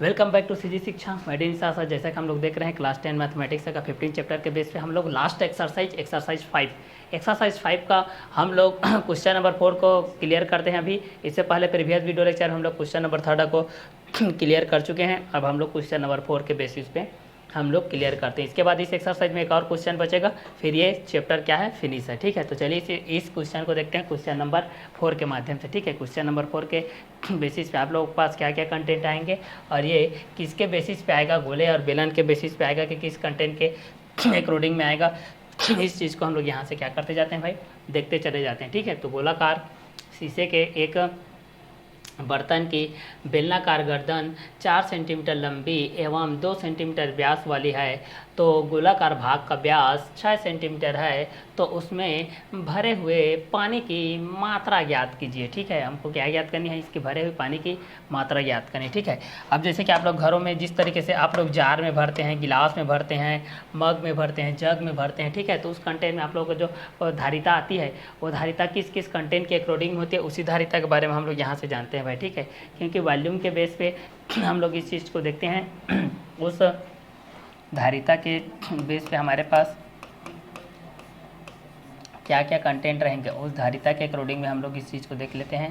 Welcome back to CG शिक्षा। मैं D निशा sir. जैसा कि हम लोग देख रहे हैं क्लास 10 मैथमेटिक्स का 15 चैप्टर के बेस पे हम लोग लास्ट एक्सरसाइज 5 का हम लोग क्वेश्चन नंबर 4 को क्लियर करते हैं। अभी इससे पहले प्रीवियस वीडियो लेक्चर हम लोग क्वेश्चन नंबर 3 को क्लियर कर चुके हैं। अब हम लोग क्वेश्चन नंबर 4 के बेसिस पे हम लोग क्लियर करते हैं। इसके बाद इस एक्सरसाइज में एक और क्वेश्चन बचेगा, फिर ये चैप्टर क्या है फिनिश है। ठीक है, तो चलिए इस क्वेश्चन को देखते हैं क्वेश्चन नंबर 4 के माध्यम से। ठीक है, क्वेश्चन नंबर 4 के बेसिस पे आप लोगों के पास क्या क्या कंटेंट आएंगे और ये किसके बेसिस पे आएगा, गोले और बेलन के बेसिस पे आएगा कि किस कंटेंट के अकॉर्डिंग में आएगा, इस चीज़ को हम लोग यहाँ से क्या करते जाते हैं भाई, देखते चले जाते हैं। ठीक है, तो गोलाकार शीशे के एक बर्तन की बेलनाकार गर्दन 4 सेंटीमीटर लंबी एवं 2 सेंटीमीटर व्यास वाली है, तो गोलाकार भाग का व्यास 6 सेंटीमीटर है, तो उसमें भरे हुए पानी की मात्रा ज्ञात कीजिए। ठीक है, हमको क्या ज्ञात करनी है, इसके भरे हुए पानी की मात्रा ज्ञात करनी है। ठीक है, अब जैसे कि आप लोग घरों में जिस तरीके से आप लोग जार में भरते हैं, गिलास में भरते हैं, मग में भरते हैं, जग में भरते हैं। ठीक है, तो उस कंटेंट में आप लोगों को जो धारिता आती है वो धारिता किस किस कंटेंट के अकॉर्डिंग होती है, उसी धारिता के बारे में हम लोग यहाँ से जानते हैं भाई। ठीक है, क्योंकि वॉल्यूम के बेस पे हम लोग इस चीज़ को देखते हैं, उस धारिता के बेस पे हमारे पास क्या क्या कंटेंट रहेंगे, उस धारिता के अकॉर्डिंग में हम लोग इस चीज़ को देख लेते हैं।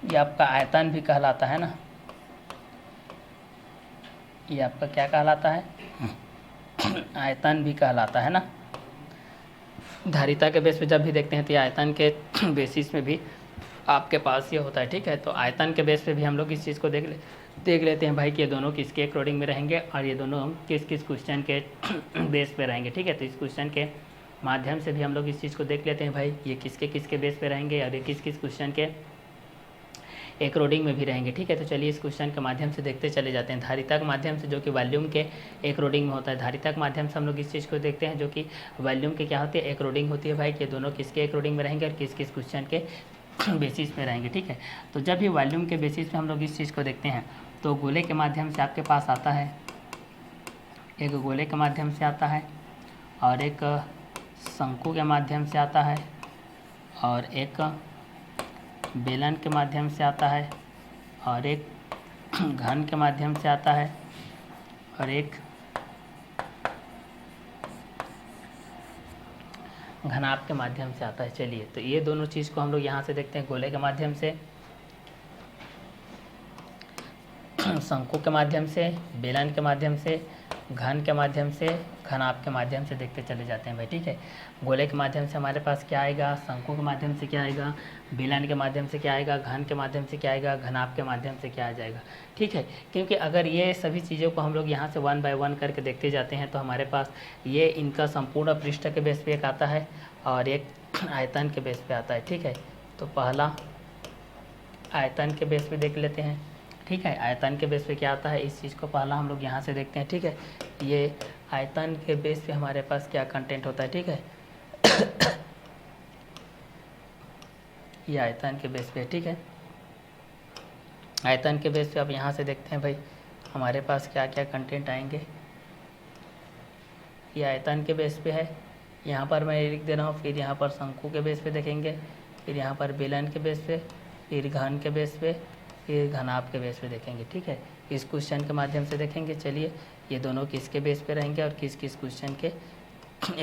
ये आपका आयतन भी कहलाता है ना, ये आपका क्या कहलाता है, आयतन भी कहलाता है ना। धारिता के बेस पे जब भी देखते हैं तो ये आयतन के बेसिस में भी आपके पास ये होता है। ठीक है, तो आयतन के बेस पे भी हम लोग इस चीज़ को देख लेते हैं भाई कि ये दोनों किसके अकॉर्डिंग में रहेंगे और ये दोनों किस किस क्वेश्चन के बेस पे रहेंगे। ठीक है, तो इस क्वेश्चन के माध्यम से भी हम लोग इस चीज़ को देख लेते हैं भाई, ये किसके किसके बेस पे रहेंगे और ये किस किस क्वेश्चन के अकॉर्डिंग में भी रहेंगे। ठीक है, तो चलिए इस क्वेश्चन के माध्यम से देखते चले जाते हैं। धारिता के माध्यम से जो कि वॉल्यूम के अकॉर्डिंग में होता है, धारिता के माध्यम से हम लोग इस चीज़ को देखते हैं जो कि वॉल्यूम के क्या होती है, अकॉर्डिंग होती है भाई कि दोनों किसके अकॉर्डिंग में रहेंगे और किस किस क्वेश्चन के बेसिस पे रहेंगे। ठीक है, तो जब भी वॉल्यूम के बेसिस पे हम लोग इस चीज़ को देखते हैं तो गोले के माध्यम से आपके पास आता है, एक गोले के माध्यम से आता है और एक शंकु के माध्यम से आता है और एक बेलन के माध्यम से आता है और एक घन के माध्यम से आता है और एक घनाभ के माध्यम से आता है। चलिए, तो ये दोनों चीज़ को हम लोग यहाँ से देखते हैं, गोले के माध्यम से, शंकु के माध्यम से, बेलन के माध्यम से, घन के माध्यम से, घनाभ के माध्यम से देखते चले जाते हैं भाई। ठीक है, गोले के माध्यम से हमारे पास क्या आएगा, शंकु के माध्यम से क्या आएगा, बेलन के माध्यम से क्या आएगा, घन के माध्यम से क्या आएगा, घनाभ के माध्यम से क्या आ जाएगा। ठीक है, क्योंकि अगर ये सभी चीज़ों को हम लोग यहाँ से 1 बाय 1 करके देखते जाते हैं तो हमारे पास ये इनका संपूर्ण पृष्ठ के बेस पे एक आता है और एक आयतन के बेस पे आता है। ठीक है, तो पहला आयतन के बेस पे देख लेते हैं। ठीक है, आयतन के बेस पे क्या आता है, इस चीज़ को पहला हम लोग यहाँ से देखते हैं। ठीक है, ये आयतन के बेस पे हमारे पास क्या कंटेंट होता है। ठीक है, ये आयतन के बेस पे। ठीक है, आयतन के बेस पे अब यहाँ से देखते हैं भाई हमारे पास क्या क्या कंटेंट आएंगे। ये आयतन के बेस पे है, यहाँ पर मैं लिख दे रहा हूँ, फिर यहाँ पर शंकु के बेस पे देखेंगे, फिर यहाँ पर बेलन के बेस पे, फिर घन के बेस पे, फिर घनाभ के बेस पे देखेंगे। ठीक है, इस क्वेश्चन के माध्यम से देखेंगे। चलिए, ये दोनों किसके बेस पे रहेंगे और किस किस क्वेश्चन के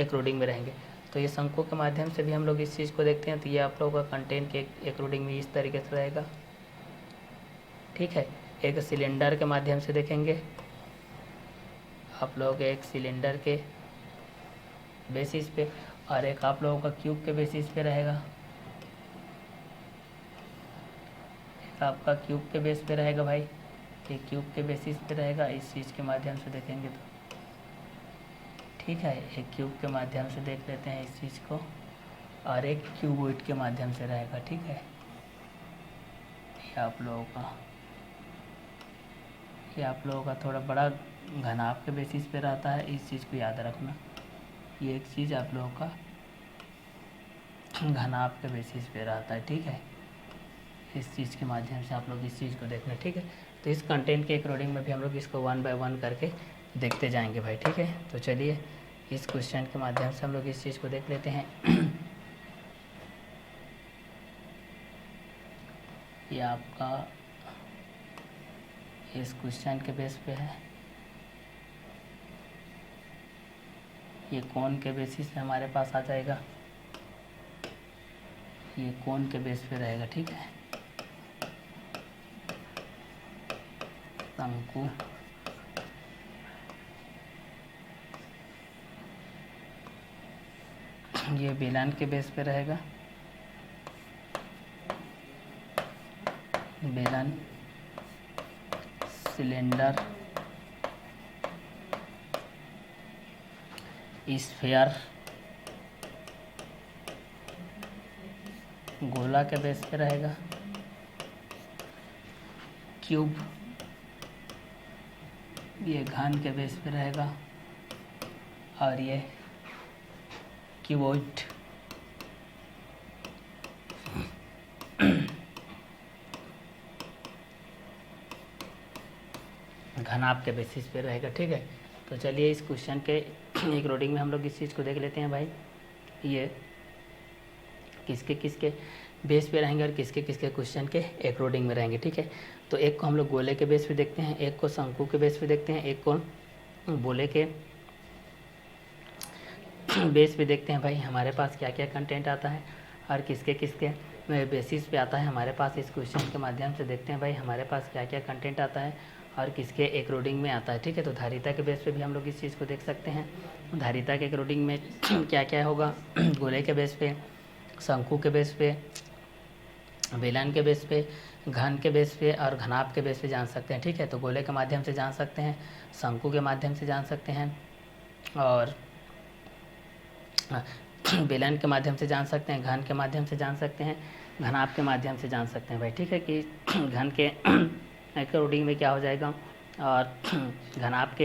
अकॉर्डिंग में रहेंगे। तो ये शंकु के माध्यम से भी हम लोग इस चीज़ को देखते हैं, तो ये आप लोगों का कंटेंट के अकॉर्डिंग में इस तरीके से रहेगा। ठीक है, एक सिलेंडर के माध्यम से देखेंगे, आप लोग एक सिलेंडर के बेसिस पे और एक आप लोगों का क्यूब के बेसिस पे रहेगा, एक आपका क्यूब के बेस पे रहेगा भाई, ये क्यूब के बेसिस पे रहेगा। इस चीज़ के माध्यम से देखेंगे तो ठीक है, एक क्यूब के माध्यम से देख लेते हैं इस चीज़ को और एक क्यूबॉइड के माध्यम से रहेगा। ठीक है, ये आप लोगों का थोड़ा बड़ा घनाभ के बेसिस पे रहता है, इस चीज़ को याद रखना। ये एक चीज़ आप लोगों का घनाभ के बेसिस पे रहता है। ठीक है, इस चीज़ के माध्यम से आप लोग इस चीज़ को देखना। ठीक है, तो इस कंटेंट के अकॉर्डिंग में भी हम लोग इसको 1 बाय 1 करके देखते जाएंगे भाई। ठीक है, तो चलिए इस क्वेश्चन के माध्यम से हम लोग इस चीज़ को देख लेते हैं। ये आपका इस क्वेश्चन के बेस पे है, ये कौन के बेसिस पे हमारे पास आ जाएगा, ये कौन के बेस पे रहेगा, ठीक है। शंकु ये बेलन के बेस पे रहेगा, बेलन, सिलेंडर, स्फीयर, गोला के बेस पे रहेगा, क्यूब ये घन के बेस पे रहेगा, और ये क्यूबॉइड घनाभ के बेसिस पे रहेगा, ठीक है। तो चलिए इस क्वेश्चन के एक रीडिंग में हम लोग इस चीज़ को देख लेते हैं भाई, ये किसके किसके बेस पे रहेंगे और किसके किसके क्वेश्चन के एक रीडिंग में रहेंगे, ठीक है। तो एक को हम लोग गोले के बेस पे देखते हैं, एक को शंकु के बेस पे देखते हैं, एक को बोले के बेस पे देखते हैं भाई हमारे पास क्या क्या कंटेंट आता है और किसके किसके बेसिस पे आता है हमारे पास। इस क्वेश्चन के माध्यम से देखते हैं भाई हमारे पास क्या क्या कंटेंट आता है और किसके एक रीडिंग में आता है, ठीक है। तो धारिता के बेस पे भी हम लोग इस चीज़ को देख सकते हैं। धारिता के एक रीडिंग में क्या क्या होगा, गोले के बेस पे, शंकु के बेस पे, बेलन के बेस पे, घन के बेस पे और घनाभ के बेस पे जान सकते हैं, ठीक है। तो गोले के माध्यम से जान सकते हैं, शंकु के माध्यम से जान सकते हैं और बेलन के माध्यम से जान सकते हैं, घन के माध्यम से जान सकते हैं, घनाभ के माध्यम से जान सकते हैं भाई, ठीक है। कि घन के एक रीडिंग में क्या हो जाएगा और घनाभ के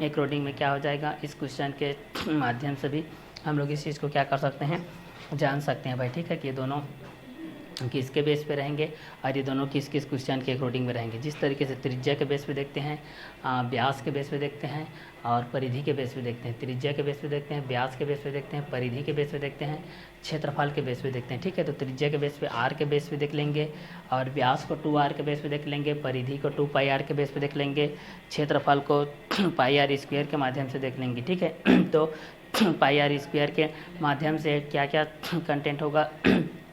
एक रीडिंग में क्या हो जाएगा, इस क्वेश्चन के माध्यम से भी हम लोग इस चीज़ को क्या कर सकते हैं, जान सकते हैं भाई, ठीक है। कि ये दोनों किसके बेस पे रहेंगे और ये दोनों किस किस क्वेश्चन के अकॉर्डिंग में रहेंगे। जिस तरीके से त्रिज्या के बेस पे देखते हैं, व्यास के बेस पे देखते हैं और परिधि के बेस पे देखते हैं। त्रिज्या के बेस पे देखते हैं, व्यास के बेस पे देखते हैं, परिधि के बेस पे देखते हैं, क्षेत्रफल के बेस पे देखते हैं, ठीक है। तो त्रिज्या के बेस पे आर के बेस पे देख लेंगे और व्यास को 2r के बेस पे देख लेंगे, परिधि को 2πr के बेस पे देख लेंगे, क्षेत्रफल को πr स्क्वायर के माध्यम से देख लेंगे, ठीक है। तो πr स्क्वायर के माध्यम से क्या क्या कंटेंट होगा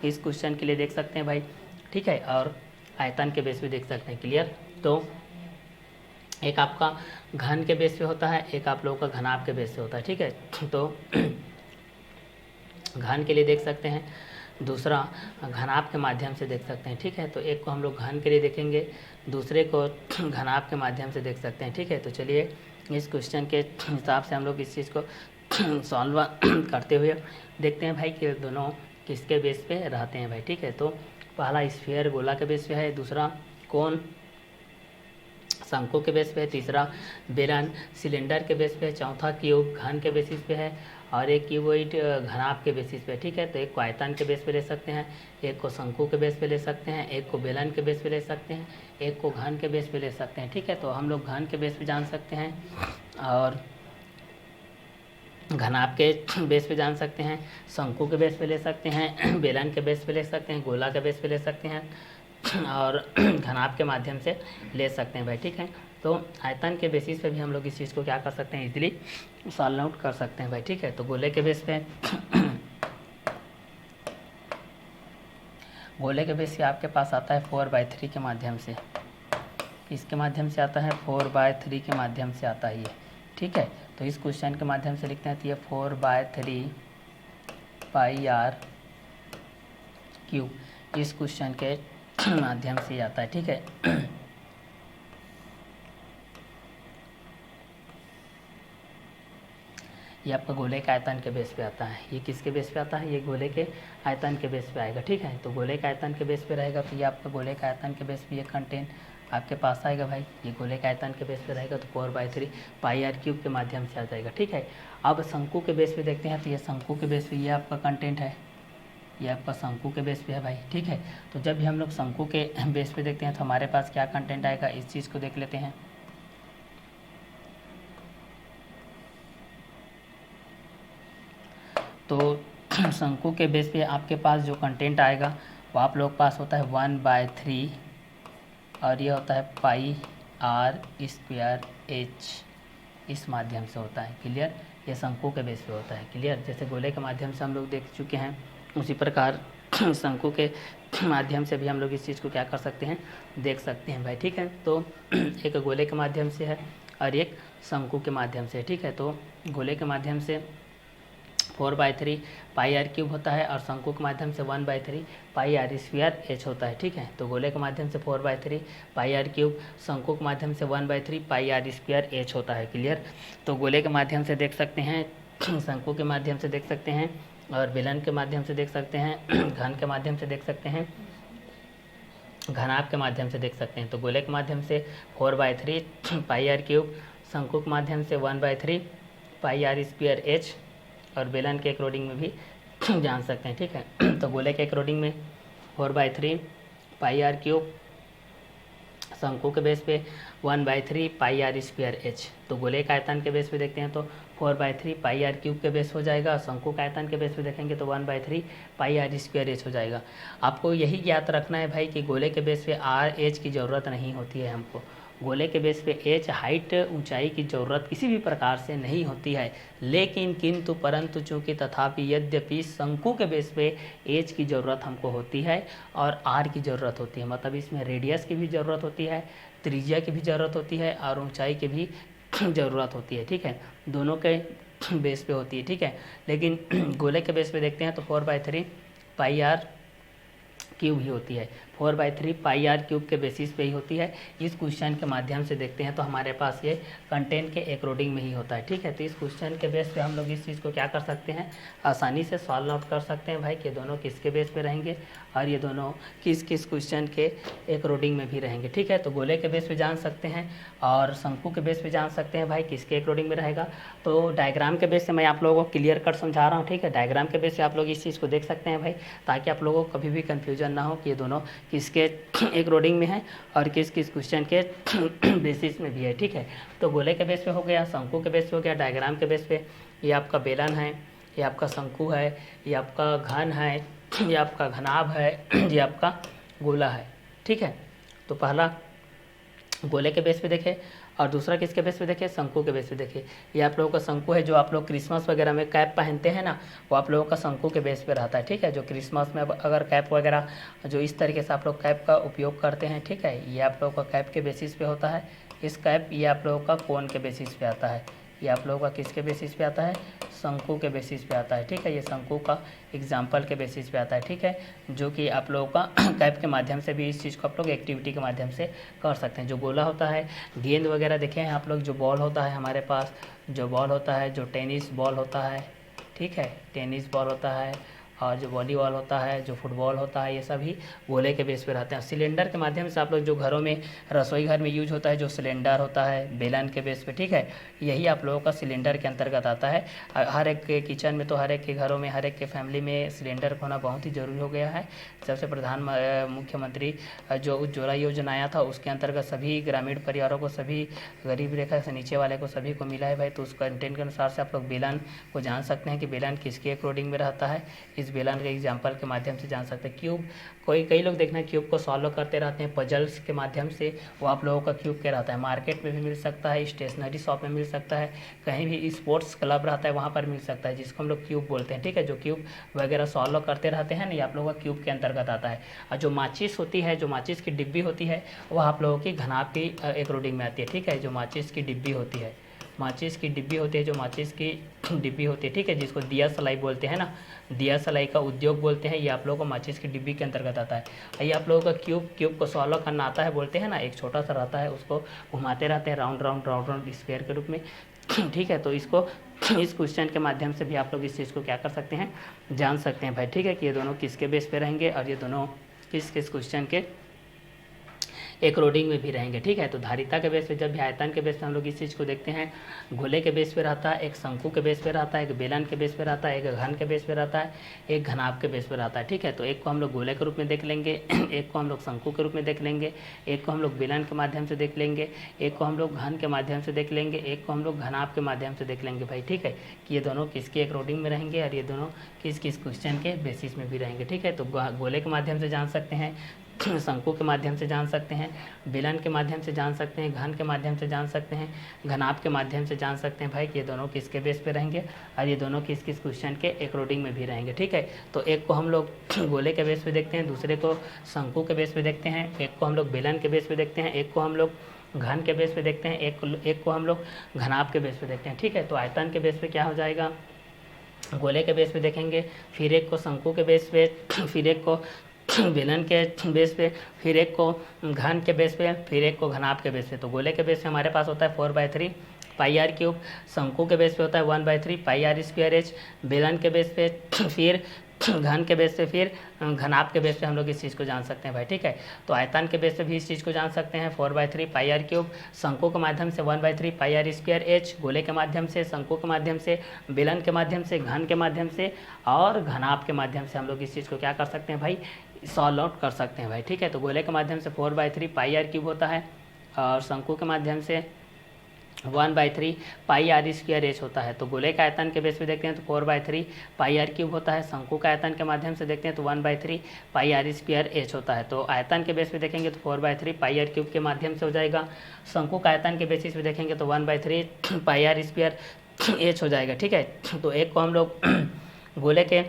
इस क्वेश्चन के लिए देख सकते हैं भाई, ठीक है। और आयतन के बेस पे देख सकते हैं, क्लियर। तो एक आपका घन के बेस पे होता है, एक आप लोगों का घनाभ के बेस पे होता है, ठीक है। तो घन के लिए देख सकते हैं, दूसरा घनाभ के माध्यम से देख सकते हैं, ठीक है। तो एक को हम लोग घन के लिए देखेंगे, दूसरे को घनाभ के माध्यम से देख सकते हैं, ठीक है। तो चलिए इस क्वेश्चन के हिसाब से हम लोग इस चीज़ को सॉल्व करते हुए देखते हैं भाई कि दोनों किसके बेस पे रहते हैं भाई, ठीक है। तो पहला स्फीयर गोला के बेस पे है, दूसरा कोन शंकु के बेस पे है, तीसरा बेलन सिलेंडर के बेस पे है, चौथा क्यूब घन के बेसिस पे है और एक क्यूबॉइड घनाभ के बेसिस पे, ठीक है। तो एक को आयतन के बेस पे ले सकते हैं, एक को शंकु के बेस पे ले सकते हैं, एक को बेलन के बेस पे ले सकते हैं, एक को घन के बेस पे ले सकते हैं, ठीक है। तो हम लोग घन के बेस पे जान सकते हैं और घनाभ के बेस पे जान सकते हैं, शंकु के बेस पे ले सकते हैं, बेलन के बेस पे ले सकते हैं, गोला के बेस पे ले सकते हैं और घनाभ के माध्यम से ले सकते हैं भाई, ठीक है। तो आयतन के बेसिस पे भी हम लोग इस चीज़ को क्या कर सकते हैं, इजीली सॉल्व आउट कर सकते हैं भाई, ठीक है। तो गोले के बेस पे गोले के बेस पे आपके पास आता है 4/3 के माध्यम से, इसके माध्यम से आता है 4/3 के माध्यम से आता है ये, ठीक है। तो इस क्वेश्चन के माध्यम से लिखते हैं तो ये 4/3 πr क्यूब इस क्वेश्चन के माध्यम से आता है, ठीक है। ये आपका गोले के आयतन के बेस पे आता है, ये किसके बेस पे आता है, ये गोले के आयतन के बेस पे आएगा, ठीक है। तो गोले के आयतन के बेस पे रहेगा तो ये आपका गोले के आयतन के बेस पे ये कंटेंट आपके पास आएगा भाई, ये गोले के आयतन के बेस पे रहेगा तो 4/3 πr क्यूब के माध्यम से आ जाएगा, ठीक है। अब शंकु के बेस पे देखते हैं तो ये शंकु के बेस पे ये आपका कंटेंट है, ये आपका शंकु के बेस पे है भाई, ठीक है। तो जब भी हम लोग शंकु के बेस पे देखते हैं तो हमारे पास क्या कंटेंट आएगा, इस चीज़ को देख लेते हैं। तो शंकु के बेस पे आपके पास जो कंटेंट आएगा वो आप लोग के पास होता है 1/3 और ये होता है पाई आर स्क्वायर एच, इस माध्यम से होता है। क्लियर, ये शंकु के बेस पे होता है। क्लियर, जैसे गोले के माध्यम से हम लोग देख चुके हैं, उसी प्रकार शंकु के माध्यम से भी हम लोग इस चीज़ को क्या कर सकते हैं, देख सकते हैं भाई। ठीक है, तो एक गोले के माध्यम से है और एक शंकु के माध्यम से। ठीक है, तो गोले के माध्यम से 4/3 पाई आर क्यूब होता है और शंकु के माध्यम से 1/3 पाई आर स्क्वायर एच होता है। ठीक है, तो गोले के माध्यम से 4/3 पाई आर क्यूब, शंकु के माध्यम से 1/3 पाई आर स्क्वायर एच होता है। क्लियर, तो गोले के माध्यम से देख सकते हैं, शंकु के माध्यम से देख सकते हैं और बेलन के माध्यम से देख सकते हैं, घन के माध्यम से देख सकते हैं, घनाभ के माध्यम से देख सकते हैं। तो गोले के माध्यम से 4/3 पाई आर क्यूब, शंकु के माध्यम से 1/3 पाई आर स्क्वायर एच और बेलन के अकॉर्डिंग में भी जान सकते हैं। ठीक है, तो गोले के अकॉर्डिंग में 4/3 पाई आर क्यूब, शंकु के बेस पे 1/3 पाई आर स्क्वायर एच। तो गोले का आयतन के बेस पे देखते हैं तो 4/3 पाई आर क्यूब के बेस हो जाएगा, शंकु का आयतन के बेस पे देखेंगे तो 1/3 पाई आर स्क्वायर एच हो जाएगा। आपको यही ज्ञात रखना है भाई कि गोले के बेस पे आर एच की ज़रूरत नहीं होती है। हमको गोले के बेस पे एच हाइट ऊंचाई की ज़रूरत किसी भी प्रकार से नहीं होती है, लेकिन किंतु परंतु चूँकि तथापि यद्यपि शंकु के बेस पे एच की ज़रूरत हमको होती है और आर की ज़रूरत होती है। मतलब इसमें रेडियस की भी ज़रूरत होती है, त्रिज्या की भी ज़रूरत होती है और ऊंचाई की भी ज़रूरत होती है। ठीक है, दोनों के बेस पे होती है। ठीक है, लेकिन गोले के बेस पे देखते हैं तो 4/3 पाई आर क्यूब ही होती है, 4/3 पाई आर क्यूब के बेसिस पे ही होती है। इस क्वेश्चन के माध्यम से देखते हैं तो हमारे पास ये कंटेंट के अकॉर्डिंग में ही होता है। ठीक है, तो इस क्वेश्चन के बेस पे हम लोग इस चीज़ को क्या कर सकते हैं, आसानी से सॉल्व आउट कर सकते हैं भाई कि दोनों किसके बेस पे रहेंगे और ये दोनों किस किस क्वेश्चन के अकॉर्डिंग में भी रहेंगे। ठीक है, तो गोले के बेस पे जान सकते हैं और शंकु के बेस पे जान सकते हैं भाई किसके अकॉर्डिंग में रहेगा। तो डायग्राम के बेस से मैं आप लोगों को क्लियर कट समझा रहा हूँ। ठीक है, डायग्राम के बेस से आप लोग इस चीज़ को देख सकते हैं भाई, ताकि आप लोगों को कभी भी कन्फ्यूजन ना हो कि ये दोनों किसके अकॉर्डिंग में है और किस किस क्वेश्चन के बेसिस में भी है। ठीक है, तो गोले के बेस पे हो गया, शंकु के बेस पे हो गया, डायग्राम के बेस पे ये आपका बेलन है, ये आपका शंकु है, ये आपका घन है, ये आपका घनाभ है, ये आपका गोला है। ठीक है, तो पहला गोले के बेस पे देखें और दूसरा किसके बेस पे देखें, शंकु के बेस पे देखिए। ये आप लोगों का शंकु है, जो आप लोग क्रिसमस वगैरह में कैप पहनते हैं ना, वो आप लोगों का शंकु के बेस पे रहता है। ठीक है, जो क्रिसमस में अगर कैप वगैरह जो इस तरीके से आप लोग कैप का उपयोग करते हैं, ठीक है, ये आप लोगों का कैप के बेसिस पे होता है। इस कैप ये आप लोगों का कोन के बेसिस पे आता है, ये आप लोगों का किसके बेसिस पे आता है, शंकु के बेसिस पे आता है। ठीक है, ये शंकु का एग्जाम्पल के बेसिस पे आता है। ठीक है, जो कि आप लोगों का कैप के माध्यम से भी इस चीज़ को आप लोग एक्टिविटी के माध्यम से कर सकते हैं। जो गोला होता है, गेंद वगैरह देखे हैं आप लोग, जो बॉल होता है हमारे पास, जो बॉल होता है, जो टेनिस बॉल होता है, ठीक है, टेनिस बॉल होता है और जो वॉलीबॉल होता है, जो फुटबॉल होता है, ये सभी गोले के बेस पे रहते हैं। सिलेंडर के माध्यम से आप लोग जो घरों में रसोई घर में यूज होता है, जो सिलेंडर होता है बेलन के बेस पे, ठीक है, यही आप लोगों का सिलेंडर के अंतर्गत आता है। हर एक के किचन में, तो हर एक के घरों में, हर एक के फैमिली में सिलेंडर होना बहुत ही ज़रूरी हो गया है। सबसे प्रधान मुख्यमंत्री जो उज्ज्वला योजना आया था, उसके अंतर्गत सभी ग्रामीण परिवारों को, सभी गरीब रेखा से नीचे वाले को सभी को मिला है भाई। तो उस कंटेंट के अनुसार से आप लोग बेलन को जान सकते हैं कि बेलन किसके अकॉर्डिंग में रहता है। इस बेलन के एग्जाम्पल के माध्यम से जान सकते हैं। क्यूब, कई लोग देखना क्यूब को सॉल्व करते रहते हैं पजल्स के माध्यम से, वो आप लोगों का क्यूब के रहता है। मार्केट में भी मिल सकता है, स्टेशनरी शॉप में मिल सकता है, कहीं भी स्पोर्ट्स क्लब रहता है वहाँ पर मिल सकता है, जिसको हम लोग क्यूब बोलते हैं। ठीक है, जो क्यूब वगैरह सॉल्व करते रहते हैं ना, ये आप लोगों का क्यूब के अंतर्गत आता है। और जो माचिस होती है, जो माचिस की डिब्बी होती है, वह आप लोगों की घनाभ की अकॉर्डिंग में आती है। ठीक है, जो माचिस की डिब्बी होती है, माचिस की डिब्बी होती है, जो माचिस की डिब्बी होती है, ठीक है, जिसको दिया सलाई बोलते हैं ना, दिया सलाई का उद्योग बोलते हैं, ये आप लोगों को माचिस की डिब्बी के अंतर्गत आता है। ये आप लोगों का क्यूब को सॉल्व करना आता है, बोलते हैं ना, एक छोटा सा रहता है, उसको घुमाते रहते हैं round round round round square के रूप में। ठीक है, तो इसको इस क्वेश्चन के माध्यम से भी आप लोग इस चीज़ को क्या कर सकते हैं, जान सकते हैं भाई। ठीक है, कि ये दोनों किसके बेस पे रहेंगे और ये दोनों किस किस क्वेश्चन के एक रोडिंग में भी रहेंगे। ठीक है, तो धारिता के बेस पे जब भी आयतन के बेस पे हम लोग इस चीज़ को देखते हैं, गोले के बेस पे रहता है, एक शंकु के बेस पे रहता है, एक बेलन के बेस पे रहता है, एक घन के बेस पे रहता है, एक घनाभ के बेस पे रहता है। ठीक है, तो एक को हम लोग गोले के रूप में देख लेंगे, एक को हम लोग शंकु के रूप में देख लेंगे, एक को हम लोग बेलन के माध्यम से देख लेंगे, एक को हम लोग घन के माध्यम से देख लेंगे, एक को हम लोग घनाभ के माध्यम से देख लेंगे भाई। ठीक है, कि ये दोनों किसके एक रोडिंग में रहेंगे और ये दोनों किस किस क्वेश्चन के बेसिस में भी रहेंगे। ठीक है, तो गोले के माध्यम से जान सकते हैं, शंकु के माध्यम से जान सकते हैं, बेलन के माध्यम से जान सकते हैं, घन के माध्यम से जान सकते हैं, घनाभ के माध्यम से जान सकते हैं भाई कि ये दोनों किसके बेस पे रहेंगे और ये दोनों किस किस क्वेश्चन के एक रोडिंग में भी रहेंगे। ठीक है, तो एक को हम लोग गोले के बेस पे देखते हैं, दूसरे को शंकु के बेस पे देखते हैं, एक को हम लोग बेलन के बेस पे देखते हैं, एक को हम लोग घन के बेस पे देखते हैं, एक को हम लोग घनाभ के बेस पे देखते हैं। ठीक है, तो आयतन के बेस पे क्या हो जाएगा, गोले के बेस पे देखेंगे, फिर एक को शंकु के बेस पे, फिर एक को बेलन के बेस पे, फिर एक को घन के बेस पे, फिर एक को घनाभ के बेस पे। तो गोले के बेस पे हमारे पास होता है 4/3 पाई आर क्यूब, शंकु के बेस पे होता है 1/3 पाई आर स्क्वायर एच, बेलन के बेस पे फिर घन के बेस पे, फिर घनाभ के बेस पे हम लोग इस चीज़ को जान सकते हैं भाई। ठीक है, तो आयतन के बेस पे भी इस चीज़ को जान सकते हैं 4/3 पाई आर क्यूब, शंकु के माध्यम से 1/3 पाई आर स्क्वायर एच, गोले के माध्यम से, शंकु के माध्यम से, बेलन के माध्यम से, घन के माध्यम से और घनाभ के माध्यम से हम लोग इस चीज़ को क्या कर सकते हैं भाई, सॉल्व आउट कर सकते हैं भाई। ठीक है, तो गोले के माध्यम से 4/3 पाई आर क्यूब होता है और शंकु के माध्यम से 1/3 पाई आर स्क्वायर एच होता है। तो गोले का आयतन के बेस पे देखते हैं तो 4/3 पाई आर क्यूब होता है, शंकु का आयतन के माध्यम से देखते हैं तो 1/3 पाई आर स्क्वायर एच होता है। तो आयतन के बेस पे देखेंगे तो 4/3 पाई आर क्यूब के माध्यम से हो जाएगा, शंकु का आयतन के बेसिस पे देखेंगे तो 1/3 पाई आर स्क्वायर एच हो जाएगा। ठीक है, तो एक को हम लोग गोले के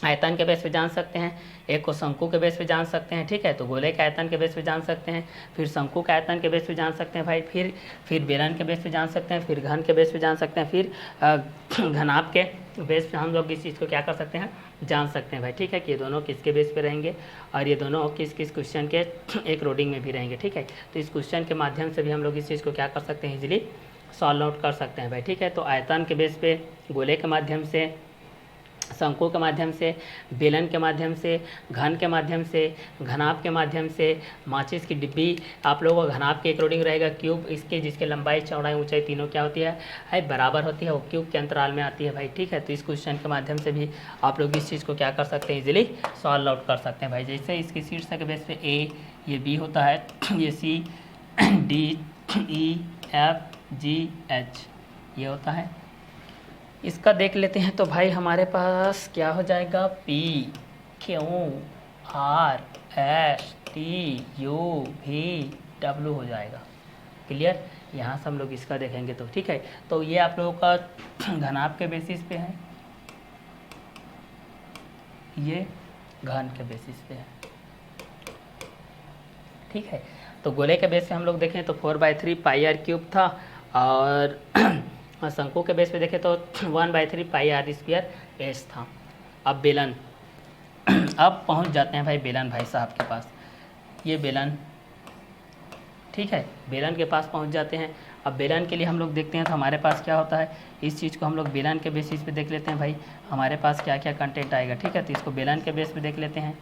आयतन के बेस पे जान सकते हैं, एक को शंकु के बेस पे जान सकते हैं। ठीक है, तो गोले के आयतन के बेस पे जान सकते हैं, फिर शंकु के आयतन के बेस पे जान सकते हैं भाई, फिर बेलन के बेस पे जान सकते हैं, फिर घन के बेस पे जान सकते हैं, फिर घनाभ के बेस पे हम लोग इस चीज़ को क्या कर सकते हैं, जान सकते हैं भाई। ठीक है, कि ये दोनों किसके बेस पे रहेंगे और ये दोनों किस किस क्वेश्चन के एक रोडिंग में भी रहेंगे। ठीक है, तो इस क्वेश्चन के माध्यम से भी हम लोग इस चीज़ को क्या कर सकते हैं, इजीली सॉल्व आउट कर सकते हैं भाई। ठीक है, तो आयतन के बेस पे गोले के माध्यम से, शंकु के माध्यम से, बेलन के माध्यम से, घन के माध्यम से, घनाभ के माध्यम से, माचिस की डिब्बी आप लोगों का घनाभ के अकॉर्डिंग रहेगा, क्यूब इसके जिसके लंबाई चौड़ाई ऊंचाई तीनों क्या होती है बराबर होती है, वो क्यूब के अंतराल में आती है भाई। ठीक है, तो इस क्वेश्चन के माध्यम से भी आप लोग इस चीज़ को क्या कर सकते हैं, इजीली सॉल्व आउट कर सकते हैं भाई। जैसे इसकी शीर्षक के बेस पे ए, ये बी होता है, ये सी, डी, ई, एफ, जी, एच ये होता है। इसका देख लेते हैं तो भाई हमारे पास क्या हो जाएगा, P, Q, R, S, T, U, V, W हो जाएगा। क्लियर, यहाँ से हम लोग इसका देखेंगे तो ठीक है, तो ये आप लोगों का घनाभ के बेसिस पे है, ये घन के बेसिस पे है। ठीक है, तो गोले के बेस पे हम लोग देखें तो 4/3 पाई आर क्यूब था और शंकु के बेस पे देखें तो 1/3 पाई आर स्क्वायर एच था। अब बेलन, अब पहुंच जाते हैं भाई बेलन भाई साहब के पास, ये बेलन। ठीक है, बेलन के पास पहुंच जाते हैं। अब बेलन के लिए हम लोग देखते हैं तो हमारे पास क्या होता है, इस चीज़ को हम लोग बेलन के बेसिस पे देख लेते हैं भाई, हमारे पास क्या क्या कंटेंट आएगा। ठीक है, तो इसको बेलन के बेस पे देख लेते हैं,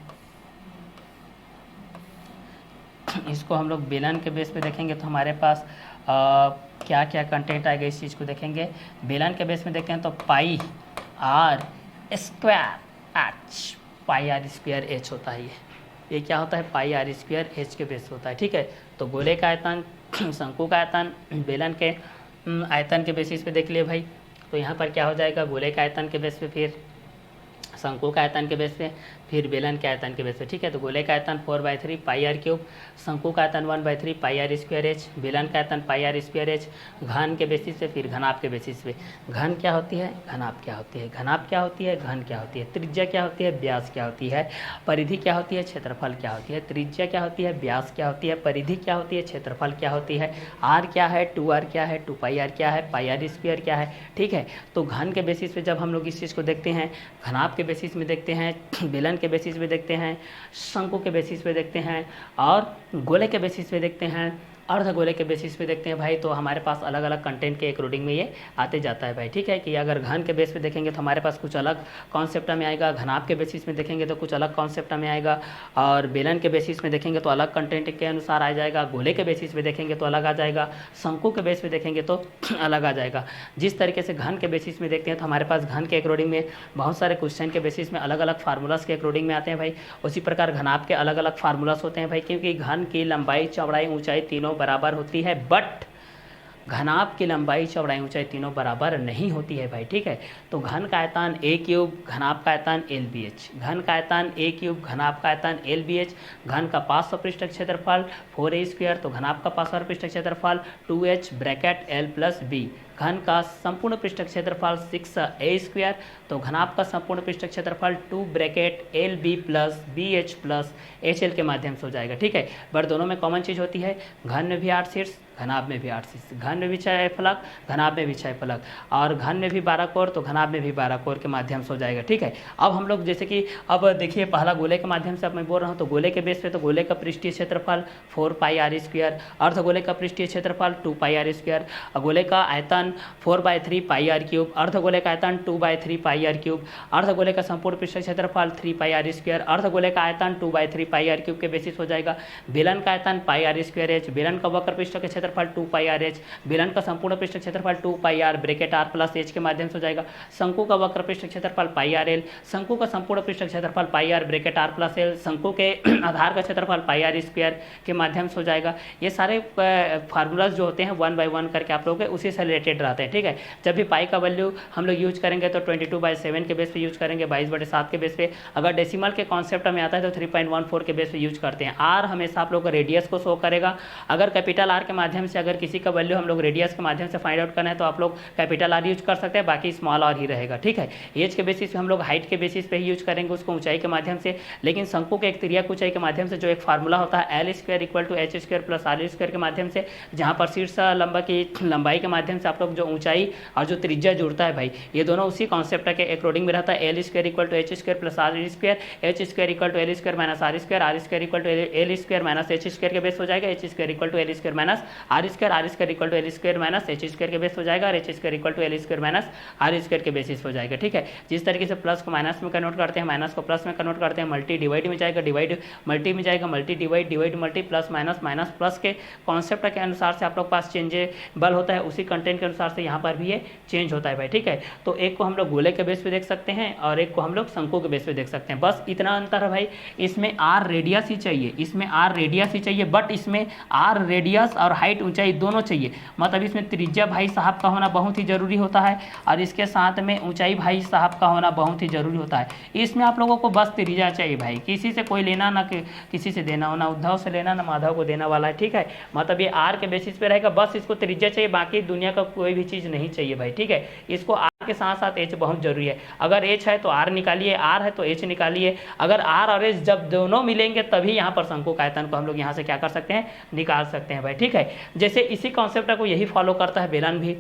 इसको हम लोग बेलन के बेस पे देखेंगे तो हमारे पास क्या क्या कंटेंट आएगा, इस चीज़ को देखेंगे। बेलन के बेस में देखते हैं तो pi R square H, pi R square H होता है ये क्या होता है, पाई आर स्क्वायर एच के बेस होता है। ठीक है, तो गोले का आयतन, शंकु का आयतन, बेलन के आयतन के बेसिस पे देख लिए भाई, तो यहाँ पर क्या हो जाएगा, गोले का आयतन के बेस पे, फिर शंकु का आयतन के बेस पे, फिर बेलन के आयतन के बेस पे। ठीक है, तो गोले का आयतन 4/3 पाई आर क्यूब, शंकु का आयतन 1/3 पाई आर स्क्वायर एच, बेलन का आयतन पाई आर स्क्वायर एच, घन के बेसिस पे, फिर घनाभ के बेसिस पे। घन क्या होती है, घनाभ क्या होती है, घनाभ क्या होती है, घन क्या होती है, त्रिज्या क्या होती है, व्यास क्या होती है, परिधि क्या होती है, क्षेत्रफल क्या होती है। त्रिज्या क्या होती है, व्यास क्या होती है, परिधि क्या होती है, क्षेत्रफल क्या होती है, आर क्या है, 2r क्या है, 2πr क्या है, पाई आर स्क्वायर क्या है। ठीक है, तो घन के बेसिस पे जब हम लोग इस चीज़ को देखते हैं, घनाभ के बेसिस में देखते हैं, बेलन के बेसिस पे देखते हैं, शंकु के बेसिस पे देखते हैं और गोले के बेसिस पे देखते हैं, अर्धगोले के बेसिस पे देखते हैं भाई, तो हमारे पास अलग अलग कंटेंट के अकॉर्डिंग में ये आते जाता है भाई, ठीक है। कि अगर घन के बेस पे देखेंगे तो हमारे पास कुछ अलग कॉन्सेप्ट में आएगा, घनाभ के बेसिस में देखेंगे तो कुछ अलग कॉन्सेप्ट में आएगा, और बेलन के बेसिस में देखेंगे तो अलग कंटेंट के अनुसार आ जाएगा, गोले के बेसिस पे देखेंगे तो अलग आ जाएगा, शंकु के बेस पे देखेंगे तो अलग आ जाएगा। जिस तरीके से घन के बेसिस में देखते हैं तो हमारे पास घन के अकॉर्डिंग में बहुत सारे क्वेश्चन के बेसिस में अलग अलग फार्मूलास के अकॉर्डिंग में आते हैं भाई। उसी प्रकार घनाभ के अलग अलग फार्मूलास होते हैं भाई, क्योंकि घन की लंबाई चौड़ाई ऊंचाई तीनों बराबर होती है, बट घनाभ की लंबाई चौड़ाई ऊंचाई तीनों बराबर नहीं होती है भाई, ठीक है। तो घन का आयतन ए क्यूब, घनाभ का आयतन एल बी एच, घन का आयतन ए क्यूब, घनाभ का आयतन एल बी एच, घन का 500 पृष्ठ क्षेत्रफल 4a स्क्वायर, तो घनाभ का 500 पृष्ठ क्षेत्रफल 2h bracket L plus B, घन का संपूर्ण पृष्ठ क्षेत्रफल 6a स्क्वायर, तो घनाभ का संपूर्ण पृष्ठ क्षेत्रफल 2 bracket L B plus B H plus H L के माध्यम से हो जाएगा, ठीक है। बट दोनों में कॉमन चीज़ होती है, घन में भी 8 शीर्ष, घनाभ में भी 8 शीर्ष, घन में भी 6 फलक, घनाभ में भी 6 फलक, और घन में भी 12 कोर, तो घनाभ में भी 12 कोर के माध्यम से हो जाएगा, ठीक है। अब हम लोग जैसे कि अब देखिए पहला गोले के माध्यम से अब मैं बोल रहा हूँ, तो गोले के बेस पे तो गोले का पृष्ठीय क्षेत्रफल 4 पाई आर स्क्वायर, अर्धगोले का पृष्ठीय क्षेत्रफल 2 पाई आर स्क्वायर, गोले का आयतन 4/3 पाई आर क्यूब, अर्धगोले का आयतन 2/3 पाई आर क्यूब, अर्धगोले का संपूर्ण पृष्ठ क्षेत्रफल 3 पाई आर स्क्वायर, अर्धगोले का आयतन 2/3 पाई आर क्यूब के बेसिस हो जाएगा। बेलन का आयतन पाई आर स्क्वायर एच, बेलन का वक्र पृष्ठ का क्षेत्रफल 2 पाई आर एच, बेलन का संपूर्ण पृष्ठ क्षेत्रफल 2 pi R bracket R plus H के माध्यम से हो जाएगा। शंकु का वक्र पृष्ठ क्षेत्रफल पाई आर एल, शंकु का संपूर्ण पृष्ठ क्षेत्रफल pi R bracket R plus L, शंकु के आधार का क्षेत्रफल पाई आर स्क्वायर के माध्यम से हो जाएगा। ये सारे फार्मूलाज जो होते हैं 1 बाय 1 करके आप लोग के उसी से रिलेटेड रहते हैं, ठीक है। जब भी पाई का वैल्यू हम लोग यूज करेंगे तो 22/7 के बेस पे यूज करेंगे, 22/7 के बेस पे। अगर डेसिमल के कॉन्सेप्ट में आता है तो 3.14 के बेस पे यूज करते हैं। आर हमेशा आप लोग को रेडियस को शो करेगा। अगर कैपिटल आर के माध्यम से अगर किसी का वैल्यू हम लोग रेडियस के माध्यम से फाइंड आउट करना है तो आप लोग कैपिटल आर यूज कर सकते हैं, बाकी स्मॉल आर ही रहेगा, ठीक है। एज के बेसिस पे हम लोग हाइट के बेसिस पे ही यूज करेंगे उसको, ऊंचाई के माध्यम से। लेकिन शंकु के एक तिर्यक ऊंचाई के माध्यम से जो एक फार्मूला होता है L square equal to H square plus R square के माध्यम से, जहाँ पर शीर्ष लंबा की लंबाई के माध्यम से आप लोग जो ऊंचाई और जो त्रिज्या जुड़ता है भाई, ये दोनों उसी कॉन्सेप्ट के अकॉर्डिंग में रहता है। L square equal to H square plus R square, H square equal to L square minus R square, R square equal to L square minus H square के बेस हो जाएगा, H square equal to L square minus R square, R square equal to L square minus H square के base हो जाएगा, और H square equal to L square minus R square के basis हो जाएगा, ठीक है। जिस तरीके से प्लस को माइनस में कन्वर्ट करते हैं, माइनस को प्लस में कन्वर्ट करते हैं, मल्टी डिवाइड में जाएगा, डिवाइड मल्टी में जाएगा, multi divide, divide multi, plus minus, minus plus के कॉन्सेप्ट के अनुसार से आप लोग पास चेंजेबल होता है, उसी कंटेंट के अनुसार से यहाँ पर भी ये चेंज होता है भाई, ठीक है। तो एक को हम लोग गोले के बेस पे देख सकते हैं और एक को हम लोग शंकु के बेस पे देख सकते हैं, बस इतना अंतर है भाई। इसमें आर रेडियस ही चाहिए, इसमें आर रेडियस ही चाहिए, बट इसमें आर रेडियस और हाइट ऊंचाई दोनों चाहिए। मतलब इसमें त्रिज्या भाई साहब का होना बहुत ही जरूरी होता है और इसके साथ में ऊंचाई भाई साहब का होना बहुत ही जरूरी होता है। इसमें आप लोगों को बस त्रिज्या चाहिए भाई, किसी से कोई लेना ना किसी से देना हो, ना उद्धव से लेना ना माधव को देना वाला है, ठीक है। मतलब ये आर के बेसिस पे रहेगा, बस इसको त्रिज्या चाहिए, बाकी दुनिया का कोई भी चीज़ नहीं चाहिए भाई, ठीक है। इसको आर के साथ साथ एच बहुत जरूरी है। अगर एच है तो आर निकालिए, आर है तो एच निकालिए। अगर आर और एच जब दोनों मिलेंगे तभी यहाँ पर शंकु का आयतन को हम लोग यहाँ से क्या कर सकते हैं, निकाल सकते हैं भाई, ठीक है। जैसे इसी कॉन्सेप्ट को यही फॉलो करता है बेलन भी,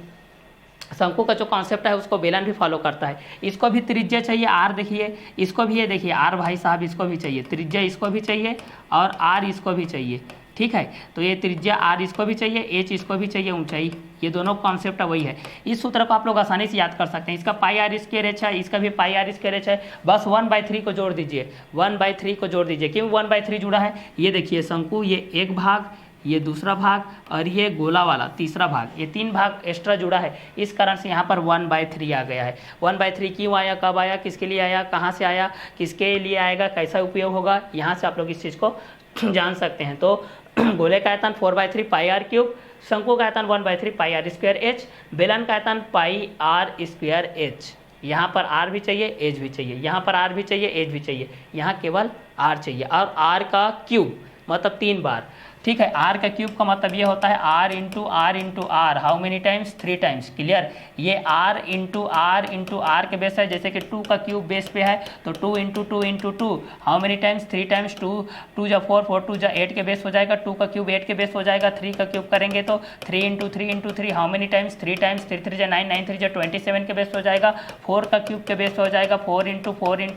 शंकु का जो कॉन्सेप्ट है उसको बेलन भी फॉलो करता है। इसको भी त्रिज्या चाहिए आर, देखिए इसको भी, ये देखिए आर भाई साहब इसको भी चाहिए, त्रिज्या इसको भी चाहिए और आर इसको भी चाहिए, ठीक है। तो ये त्रिज्या आर इसको भी चाहिए, एच इसको भी चाहिए, ऊंचाई, ये दोनों कॉन्सेप्ट वही है। इस सूत्र को आप लोग आसानी से याद कर सकते हैं। इसका पाई आर स्क्वायर एच है, इसका भी पाई आर स्क्वायर एच है, बस 1/3 को जोड़ दीजिए, 1/3 को जोड़ दीजिए। क्यों 1/3 जुड़ा है, ये देखिए शंकु, ये एक भाग, ये दूसरा भाग और ये गोला वाला तीसरा भाग, ये 3 भाग एक्स्ट्रा जुड़ा है, इस कारण से यहाँ पर 1/3 आ गया है। 1/3 क्यों आया, कब आया, किसके लिए आया, कहाँ से आया, किसके लिए आएगा, कैसा उपयोग होगा, यहाँ से आप लोग इस चीज़ को जान सकते हैं। तो गोले का आयतन 4/3 पाई आर क्यूब, शंकु का आयतन 1/3 पाई आर स्क्वायर एच, बेलन का आयतन पाई आर स्क्वायर एच। यहाँ पर आर भी चाहिए, एच भी चाहिए, यहाँ पर आर भी चाहिए, एच भी चाहिए, यहाँ केवल आर चाहिए, और आर का क्यूब मतलब 3 बार, ठीक है। आर का क्यूब का मतलब ये होता है R into R, how many times, 3 times, clear. ये आर इंटू आर के बेस है, जैसे कि 2 का क्यूब बेस पे है तो 2 into 2, how many times, 3 times, 2 जा 4, 4 2 जा 8 के बेस हो जाएगा, 2 का क्यूब 8 के बेस हो जाएगा, 3 का क्यूब करेंगे तो 3 into 3, how many times, 3 times, 3 3 जा 9, 9 3 जा 27 के बेस हो जाएगा, 4 का क्यूब के बेस हो जाएगा, 4 into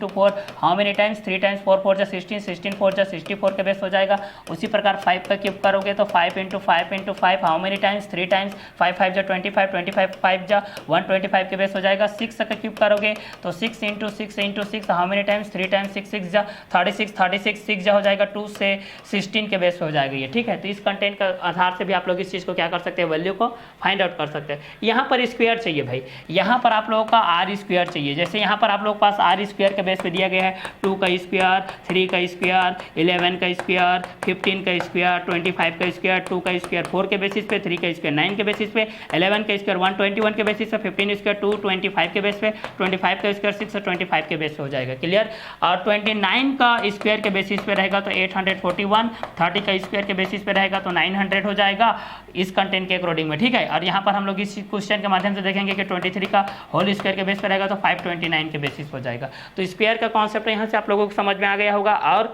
4, how many times, 3 times, 4 4 जा 16, 16 4 जा 64 के बेस हो जाएगा। उसी प्रकार 5 का क्यूब करोगे तो 5 into 5 into 5 how many times 3 times 5 5 जा 25 25 5 जा 125 के बेस हो जाएगा। 6 का क्यूब करोगे तो 6 into 6 into 6 how many times 3 times 6 6 जा 36 36 6 जा हो जाएगा 2 से 16 के बेस पे हो जाएगा ये, ठीक है। तो इस कंटेंट का आधार से भी आप लोग इस चीज़ को क्या कर सकते हैं, वैल्यू को फाइंड आउट कर सकते हैं। यहाँ पर स्क्वायर चाहिए भाई, यहाँ पर आप लोगों का आर स्क्वायर चाहिए। जैसे यहाँ पर आप लोग के पास आर स्क्वायर के बेस पे दिया गया है 2 का स्क्वायर, 3 का स्क्वायर, 11 का स्क्वायर, 15 का स्क्वायर, 25 का स्क्वायर, 2 का स्क्वायर 4 के बेसिस पे, 3 का स्क्वायर 9 के बेसिस पे, 11 का स्क्वायर 121 के बेसिस पे, 15 स्क्वायर 225 के बेस पे, 25 का स्क्वायर 6 और 25 के बेस पे हो जाएगा, क्लियर। और 29 का स्क्वायर के बेसिस पे रहेगा तो 841, 30 का स्क्वायर के बेसिस पे रहेगा तो 900 हो जाएगा इस कंटेंट के अकॉर्डिंग में, ठीक है। और यहाँ पर हम लोग इस क्वेश्चन के माध्यम से देखेंगे कि 23 का होल स्क्वायर के बेस पे रहेगा तो 529 के बेसिस हो जाएगा। तो स्क्वायर का कॉन्सेप्ट यहाँ से आप लोगों को समझ में आ गया होगा और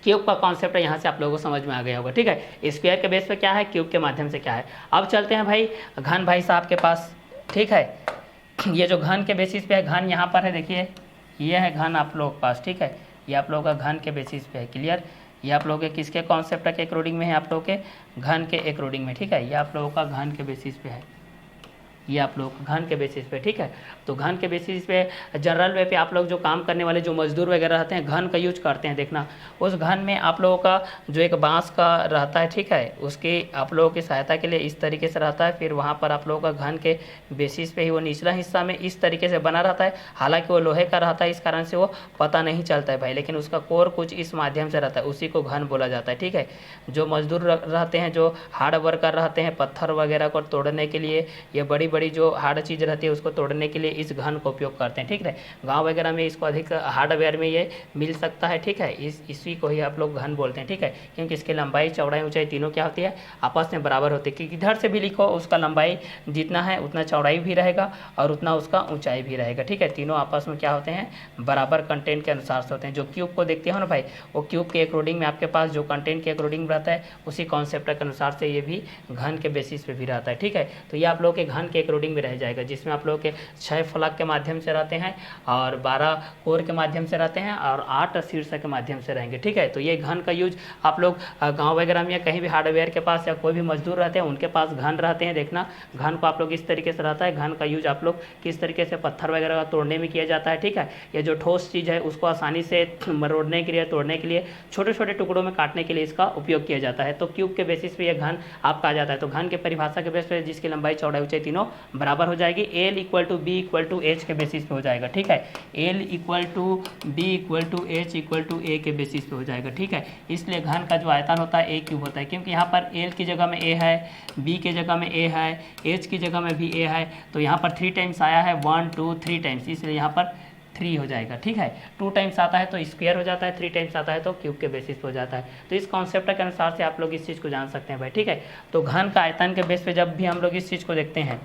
क्यूब का कॉन्सेप्ट यहाँ से आप लोगों को समझ में आ गया होगा, ठीक है। स्क्वायर के बेस पे क्या है, क्यूब के माध्यम से क्या है। अब चलते हैं भाई घन भाई साहब के पास, ठीक है। ये जो घन के बेसिस पे है, घन यहाँ पर है, देखिए ये है घन आप लोगों के पास, ठीक है। ये आप लोगों का घन के बेसिस पे है, क्लियर। ये आप लोगों के किसके कॉन्सेप्ट के अकॉर्डिंग में है, आप लोगों के घन के अकॉर्डिंग में, ठीक है। ये आप लोगों का घन के बेसिस पे है, ये आप लोग घन के बेसिस पे, ठीक है। तो घन के बेसिस पे जनरल वे पे आप लोग जो काम करने वाले जो मजदूर वगैरह रहते हैं घन का यूज करते हैं। देखना उस घन में आप लोगों का जो एक बांस का रहता है, ठीक है, उसके आप लोगों की सहायता के लिए इस तरीके से रहता है। फिर वहाँ पर आप लोगों का घन के बेसिस पे ही वो निचला हिस्सा में इस तरीके से बना रहता है। हालांकि वो लोहे का रहता है, इस कारण से वो पता नहीं चलता है भाई, लेकिन उसका कोर कुछ इस माध्यम से रहता है, उसी को घन बोला जाता है, ठीक है। जो मजदूर रहते हैं, जो हार्ड वर्कर रहते हैं पत्थर वगैरह को तोड़ने के लिए, ये बड़ी बड़ी जो हार्ड चीज़ रहती है उसको तोड़ने के लिए इस घन का उपयोग करते हैं, ठीक है। गांव वगैरह में इसको अधिक हार्डवेयर में ये मिल सकता है, ठीक है। इसी को ही आप लोग घन बोलते हैं, ठीक है, क्योंकि इसकी लंबाई चौड़ाई ऊंचाई तीनों क्या होती है, आपस में बराबर होती है। कि इधर से भी लिखो उसका लंबाई जितना है उतना चौड़ाई भी रहेगा और उतना उसका ऊंचाई भी रहेगा, ठीक है। तीनों आपस में क्या होते हैं, बराबर कंटेंट के अनुसार से होते हैं। जो क्यूब को देखते हो ना भाई, वो क्यूब के अकॉर्डिंग में आपके पास जो कंटेंट के अकॉर्डिंग रहता है उसी कॉन्सेप्ट के अनुसार से ये भी घन के बेसिस पे भी रहता है, ठीक है। तो ये आप लोग के घन के अकॉर्डिंग में रह जाएगा, जिसमें आप लोग के 6 फलक के माध्यम से रहते हैं और 12 कोर के माध्यम से रहते हैं और 8 शीर्षक के माध्यम से रहेंगे, ठीक है। तो ये घन का यूज आप लोग गांव वगैरह में या कहीं भी हार्डवेयर के पास या कोई भी मजदूर रहते हैं उनके पास घन रहते हैं। देखना घन को आप लोग इस तरीके से रहता है। घन का यूज आप लोग किस तरीके से पत्थर वगैरह का तोड़ने में किया जाता है, ठीक है। ये जो ठोस चीज़ है उसको आसानी से मरोड़ने के लिए, तोड़ने के लिए, छोटे छोटे टुकड़ों में काटने के लिए इसका उपयोग किया जाता है। तो क्यूब के बेसिस पे ये घन आपका आ जाता है। तो घन के परिभाषा के बेस पे जिसकी लंबाई चौड़ाई ऊंचाई तीनों बराबर हो जाएगी, L equal to B equal to H के बेसिस पे हो जाएगा, ठीक है। L equal to B equal to H equal to A के बेसिस पे हो जाएगा, ठीक है। इसलिए घन का जो आयतन होता है ए क्यूब होता है, क्योंकि यहाँ पर एल की जगह में ए है, बी के जगह में ए है, एच की जगह में भी ए है। तो यहाँ पर 3 टाइम्स आया है, 1 2 3 टाइम्स, इसलिए यहाँ पर 3 हो जाएगा, ठीक है। 2 टाइम्स आता है तो स्क्वायर हो जाता है, 3 टाइम्स आता है तो क्यूब के बेसिस पे हो जाता है। तो इस कॉन्सेप्ट के अनुसार से आप लोग इस चीज़ को जान सकते हैं भाई, ठीक है। तो घन का आयतन के बेस पे जब भी हम लोग इस चीज़ को देखते हैं,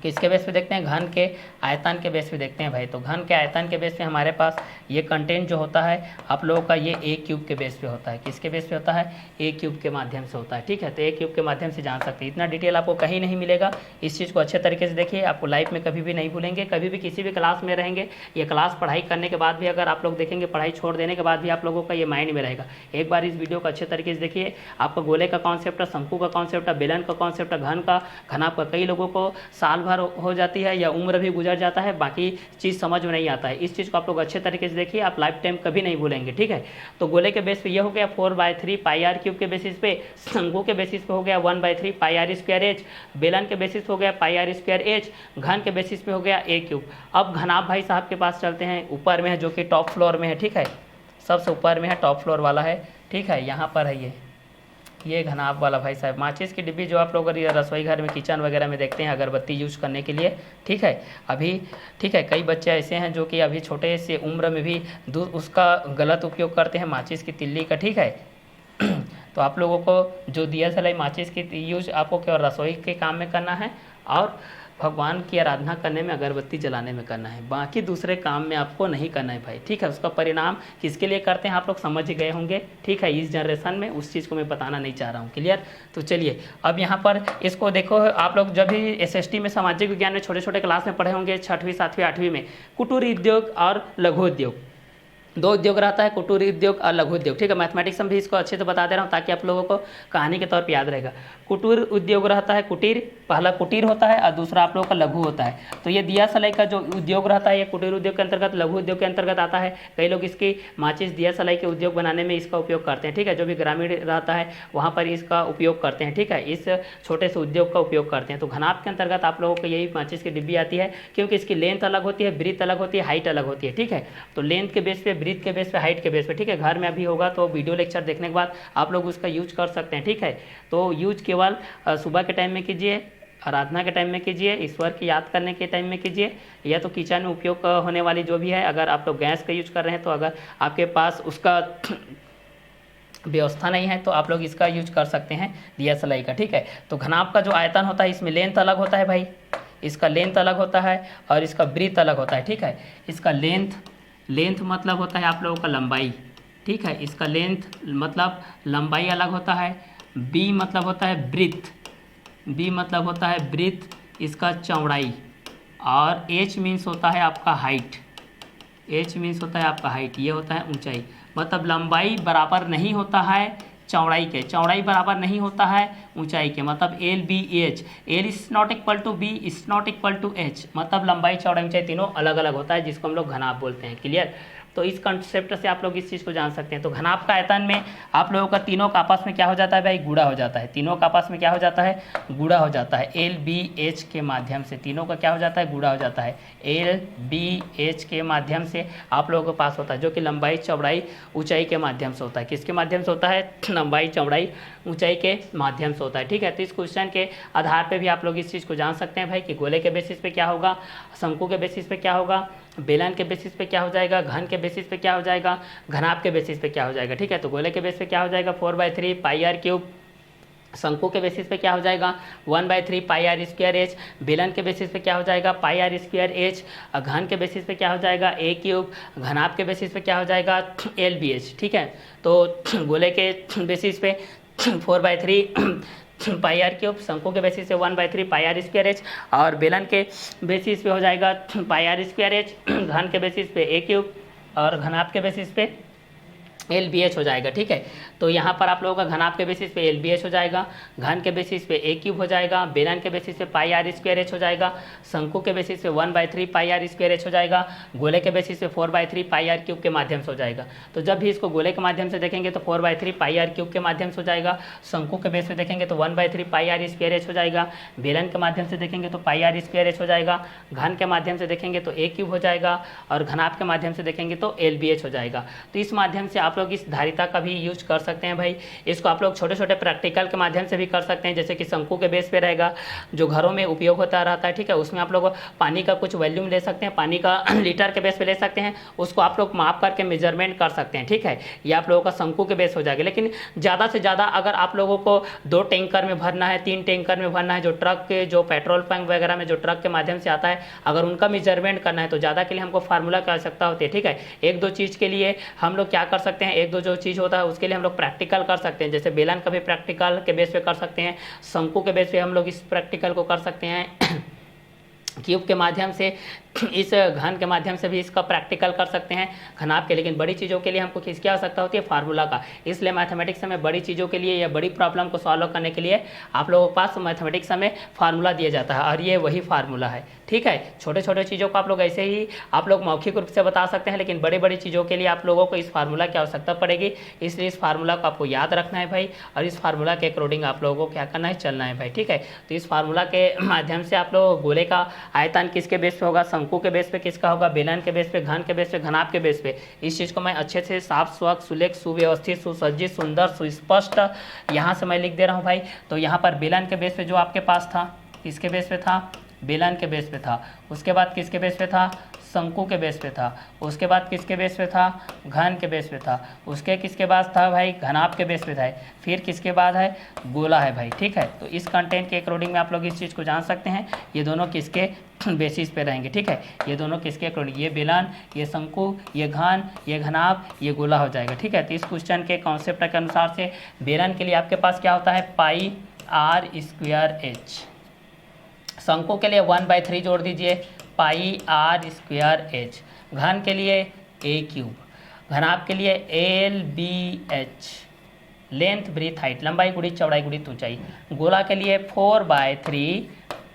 किसके बेस पे देखते हैं, घन के आयतन के बेस पे देखते हैं भाई। तो घन के आयतन के बेस पे हमारे पास ये कंटेंट जो होता है आप लोगों का ये ए क्यूब के बेस पे होता है। किसके बेस पे होता है, ए क्यूब के माध्यम से होता है, ठीक है। तो ए क्यूब के माध्यम से जान सकते हैं। इतना डिटेल आपको कहीं नहीं मिलेगा। इस चीज़ को अच्छे तरीके से देखिए, आपको लाइफ में कभी भी नहीं भूलेंगे। कभी भी किसी भी क्लास में रहेंगे, ये क्लास पढ़ाई करने के बाद भी अगर आप लोग देखेंगे, पढ़ाई छोड़ देने के बाद भी आप लोगों का ये माइंड में रहेगा। एक बार इस वीडियो को अच्छे तरीके से देखिए, आपका गोले का कॉन्सेप्ट है, शंकु का कॉन्सेप्ट है, बेलन का कॉन्सेप्ट है, घन का, घन आपका कई लोगों को साल भर हो जाती है या उम्र भी गुजर जाता है, बाकी चीज़ समझ में नहीं आता है। इस चीज़ को आप लोग अच्छे तरीके से देखिए, आप लाइफ टाइम कभी नहीं भूलेंगे, ठीक है। तो गोले के बेस पे ये हो गया 4/3 पाई आर क्यूब के बेसिस पे, शंकु के बेसिस पे हो गया 1/3 पाई आर स्क्वायर एच, बेलन के बेसिस पे हो गया पाई आर स्क्वायर एच, घन के बेसिस पे हो गया ए क्यूब। अब घनाभ भाई साहब के पास चलते हैं, ऊपर में है जो कि टॉप फ्लोर में है, ठीक है, सबसे ऊपर में है, टॉप फ्लोर वाला है, ठीक है। यहाँ पर है ये घनाभ वाला भाई साहब, माचिस की डिब्बी जो आप लोग रसोई घर में, किचन वगैरह में देखते हैं अगरबत्ती यूज करने के लिए, ठीक है। अभी ठीक है, कई बच्चे ऐसे हैं जो कि अभी छोटे से उम्र में भी उसका गलत उपयोग करते हैं, माचिस की तिल्ली का, ठीक है। तो आप लोगों को जो दिया सलाई माचिस की यूज आपको केवल रसोई के काम में करना है और भगवान की आराधना करने में, अगरबत्ती जलाने में करना है, बाकी दूसरे काम में आपको नहीं करना है भाई, ठीक है। उसका परिणाम किसके लिए करते हैं आप लोग समझ ही गए होंगे, ठीक है। इस जनरेशन में उस चीज़ को मैं बताना नहीं चाह रहा हूँ, क्लियर। तो चलिए अब यहाँ पर इसको देखो, आप लोग जब भी SST में सामाजिक विज्ञान में छोटे छोटे क्लास में पढ़े होंगे, 6वीं 7वीं 8वीं में, कुटीर उद्योग और लघु उद्योग, दो उद्योग रहता है, कुटीर उद्योग और लघु उद्योग। ठीक है, मैथमेटिक्स में भी इसको अच्छे से बता दे रहा हूँ ताकि आप लोगों को कहानी के तौर पे याद रहेगा। कुटीर उद्योग रहता है, कुटीर, पहला कुटीर होता है और दूसरा आप लोगों का लघु होता है। तो ये दिया सलाई का जो उद्योग रहता है ये कुटीर उद्योग के अंतर्गत, लघु उद्योग के अंतर्गत आता है। कई लोग इसकी माचिस दिया सलाई के उद्योग बनाने में इसका उपयोग करते हैं। ठीक है, जो भी ग्रामीण रहता है वहाँ पर इसका उपयोग करते हैं। ठीक है, इस छोटे से उद्योग का उपयोग करते हैं। तो घनाभ के अंतर्गत आप लोगों को यही माचिस की डिब्बी आती है, क्योंकि इसकी लेंथ अलग होती है, ब्रीथ अलग होती है, हाइट अलग होती है। ठीक है, तो लेंथ के बेस पे, ब्रीथ के बेस पे, हाइट के बेस पे। ठीक है, घर में अभी होगा तो वीडियो लेक्चर देखने के बाद आप लोग उसका यूज कर सकते हैं। ठीक है, तो यूज केवल सुबह के टाइम में कीजिए, आराधना के टाइम में कीजिए, ईश्वर की याद करने के टाइम में कीजिए, या तो किचन में उपयोग होने वाली जो भी है। अगर आप लोग गैस का यूज कर रहे हैं तो अगर आपके पास उसका व्यवस्था नहीं है तो आप लोग इसका यूज कर सकते हैं, दिया सलाई का। ठीक है, तो घनाभ का जो आयतन होता है इसमें लेंथ अलग होता है भाई, इसका लेंथ अलग होता है और इसका ब्रीथ अलग होता है। ठीक है, इसका लेंथ मतलब होता है आप लोगों का लंबाई। ठीक है, इसका लेंथ मतलब लंबाई अलग होता है। बी मतलब होता है ब्रीथ, बी मतलब होता है ब्रीथ, इसका चौड़ाई। और एच मीन्स होता है आपका हाइट, एच मीन्स होता है आपका हाइट, ये होता है ऊंचाई। मतलब लंबाई बराबर नहीं होता है चौड़ाई के, चौड़ाई बराबर नहीं होता है ऊंचाई के। मतलब L B H, L is not equal to B, is not equal to H. मतलब लंबाई चौड़ाई ऊंचाई तीनों अलग अलग होता है, जिसको हम लोग घनाभ बोलते हैं। क्लियर? तो इस कंसेप्ट से आप लोग इस चीज़ को जान सकते हैं। तो घनाभ का आयतन में आप लोगों का तीनों का आपस में क्या हो जाता है भाई, गुणा हो जाता है। तीनों का आपस में क्या हो जाता है, गुणा हो जाता है। एल बी एच के माध्यम से तीनों का क्या हो जाता है, गुणा हो जाता है। एल बी एच के माध्यम से आप लोगों के पास होता है, जो कि लंबाई चौड़ाई ऊंचाई के माध्यम से होता है। किसके माध्यम से होता है, लंबाई चौड़ाई ऊंचाई के माध्यम से होता है। ठीक है, तो इस क्वेश्चन के आधार पे भी आप लोग इस चीज़ को जान सकते हैं भाई कि गोले के बेसिस पे क्या होगा, शंकु के बेसिस पे क्या होगा, बेलन के बेसिस पे क्या हो जाएगा, घन के बेसिस पे क्या हो जाएगा, घनाभ के बेसिस पे क्या हो जाएगा। ठीक है, तो गोले के बेसिस पे क्या हो जाएगा 4/3 पाई आर क्यूब, शंकु के बेसिस पे क्या हो जाएगा 1/3 पाई आर स्क्वायर एच, बेलन के बेसिस पे क्या हो जाएगा पाई आर स्क्वायर एच, घन के बेसिस पे क्या हो जाएगा ए क्यूब, घनाभ के बेसिस पे क्या हो जाएगा एल बी एच। ठीक है, तो गोले के बेसिस पे 4/3 पाई आर क्यूब, शंकु के बेसिस पे 1/3 पाई आर स्क्वायर एच, और बेलन के बेसिस पे हो जाएगा पाई आर स्क्वायर एच, घन के बेसिस पे ए क्यूब, और घनाभ के बेसिस पे एल बी एच हो जाएगा। ठीक है, तो यहाँ पर आप लोगों का घनाभ के बेसिस पे एल बी एच हो जाएगा, घन के बेसिस पे ए क्यूब हो जाएगा, बेलन के बेसिस पे पाई आर स्क्वायर एच हो जाएगा, शंकु के बेसिस पे 1/3 पाई आर स्क्वायर एच हो जाएगा, गोले के बेसिस पे 4/3 पाई आर क्यूब के माध्यम से हो जाएगा। तो जब भी इसको गोले के माध्यम से देखेंगे तो 4/3 पाई आर क्यूब के माध्यम से हो जाएगा, शंकु के बेस पे देखेंगे तो 1/3 पाई आर स्क्वायर एच हो जाएगा, बेलन के माध्यम से देखेंगे तो पाई आर स्क्वायर एच हो जाएगा, घन के माध्यम से देखेंगे तो ए क्यूब हो जाएगा, और घनाभ के माध्यम से देखेंगे तो एल बी एच हो जाएगा। तो इस माध्यम से आप लोग इस धारिता का भी यूज कर सकते हैं भाई। इसको आप लोग छोटे छोटे प्रैक्टिकल के माध्यम से भी कर सकते हैं, जैसे कि शंकु के बेस पे रहेगा जो घरों में उपयोग होता रहता है। ठीक है, उसमें आप लोग पानी का कुछ वॉल्यूम ले सकते हैं, पानी का लीटर के बेस पे ले सकते हैं, उसको आप लोग माप करके मेजरमेंट कर सकते हैं। ठीक है, ये आप लोगों का शंकु के बेस हो जाएगा। लेकिन ज़्यादा से ज़्यादा अगर आप लोगों को 2 टैंकर में भरना है, 3 टैंकर में भरना है, जो ट्रक के जो पेट्रोल पंप वगैरह में जो ट्रक के माध्यम से आता है, अगर उनका मेजरमेंट करना है तो ज़्यादा के लिए हमको फार्मूला की आवश्यकता होती है। ठीक है, 1-2 चीज़ के लिए हम लोग क्या कर सकते हैं, 1-2 जो चीज़ होता है उसके लिए हम लोग प्रैक्टिकल कर सकते हैं। जैसे बेलन का भी प्रैक्टिकल के बेस पे कर सकते हैं, शंकु के बेस पे हम लोग इस प्रैक्टिकल को कर सकते हैं, क्यूब के माध्यम से, इस घन के माध्यम से भी इसका प्रैक्टिकल कर सकते हैं घनाभ के। लेकिन बड़ी चीज़ों के लिए हमको किसकी आवश्यकता होती है, फार्मूला का। इसलिए मैथमेटिक्स में बड़ी चीज़ों के लिए या बड़ी प्रॉब्लम को सॉल्व करने के लिए आप लोगों के पास मैथमेटिक्स में फार्मूला दिया जाता है, और ये वही फार्मूला है। ठीक है, छोटे छोटे चीज़ों को आप लोग ऐसे ही आप लोग मौखिक रूप से बता सकते हैं, लेकिन बड़ी बड़ी चीज़ों के लिए आप लोगों को इस फार्मूला की आवश्यकता पड़ेगी। इसलिए इस फार्मूला को आपको याद रखना है भाई, और इस फार्मूला के अकॉर्डिंग आप लोगों को क्या करना है, चलना है भाई। ठीक है, तो इस फार्मूला के माध्यम से आप लोग गोले का आयतन किसके बेस पे होगा, शंकु के बेस पे किसका होगा, बेलन के बेस पे, घन के बेस पे, घनाभ के बेस पे। इस चीज़ को मैं अच्छे से साफ स्वच्छ सुलेख सुव्यवस्थित सुसज्जित सुंदर सुस्पष्ट यहाँ से मैं लिख दे रहा हूँ भाई। तो यहाँ पर बेलन के बेस पे जो आपके पास था, किसके बेस पे था, बेलन के बेस पे था। उसके बाद किसके बेस पे था, शंकु के बेस पे था। उसके बाद किसके बेस पे था, घन के बेस पे था। उसके किसके बाद था भाई, घनाभ के बेस पे था। फिर किसके बाद है, गोला है भाई। ठीक है, तो इस कंटेंट के अकॉर्डिंग में आप लोग इस चीज़ को जान सकते हैं, ये दोनों किसके बेसिस पे रहेंगे। ठीक है, ये दोनों किसके अकॉर्डिंग, ये बेलन, ये शंकु, ये घन, ये घनाभ, ये गोला हो जाएगा। ठीक है, तो इस क्वेश्चन के कॉन्सेप्ट के अनुसार से बेलन के लिए आपके पास क्या होता है, पाई आर स्क्वायर एच। शंकु के लिए 1/3 जोड़ दीजिए, पाई आर स्क्वायर एच। घन के लिए ए क्यूब। घनाभ के लिए LBH, लेंथ ब्रीथ हाइट, लंबाई गुणित चौड़ाई गुणित ऊंचाई। गोला के लिए 4/3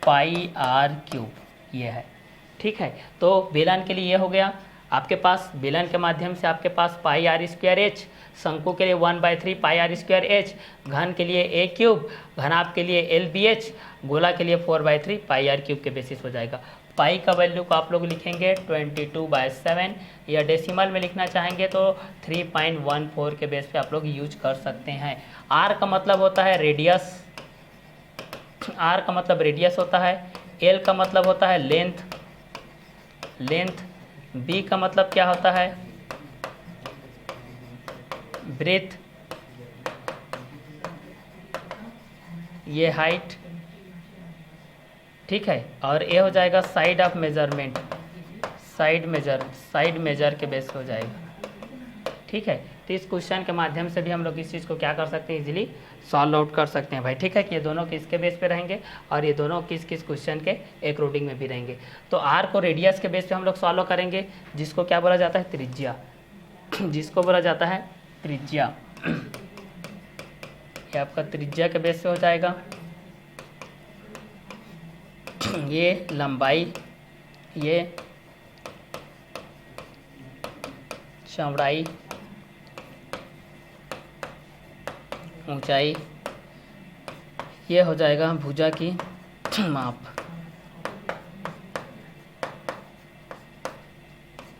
पाई आर क्यूब, ये है। ठीक है, तो बेलन के लिए ये हो गया आपके पास, बेलन के माध्यम से आपके पास पाई आर स्क्वायर एच, शंकु के लिए 1/3 पाई आर स्क्वायर एच, घन के लिए ए क्यूब, घनाभ के लिए LBH, गोला के लिए 4/3 पाई आर क्यूब के बेसिस हो जाएगा। पाई का वैल्यू को आप लोग लिखेंगे 22/7, या डेसिमल में लिखना चाहेंगे तो 3.14 के बेस पे आप लोग यूज कर सकते हैं। आर का मतलब होता है रेडियस, आर का मतलब रेडियस होता है, एल का मतलब होता है लेंथ, बी का मतलब क्या होता है ब्रेथ, ये हाइट। ठीक है, और ये हो जाएगा side of measurement, side measure के बेस हो जाएगा। ठीक है, तो इस क्वेश्चन के माध्यम से भी हम लोग इस चीज़ को क्या कर सकते हैं, इजीली सॉल्व आउट कर सकते हैं भाई। ठीक है, कि ये दोनों किसके बेस पे रहेंगे और ये दोनों किस किस क्वेश्चन के अकॉर्डिंग में भी रहेंगे। तो आर को रेडियस के बेस पे हम लोग सॉल्व करेंगे, जिसको क्या बोला जाता है त्रिज्या, जिसको बोला जाता है त्रिज्या। ये आपका त्रिज्या के बेस पे हो जाएगा। ये लंबाई, ये चौड़ाई, ऊंचाई, ये हो जाएगा भुजा की माप।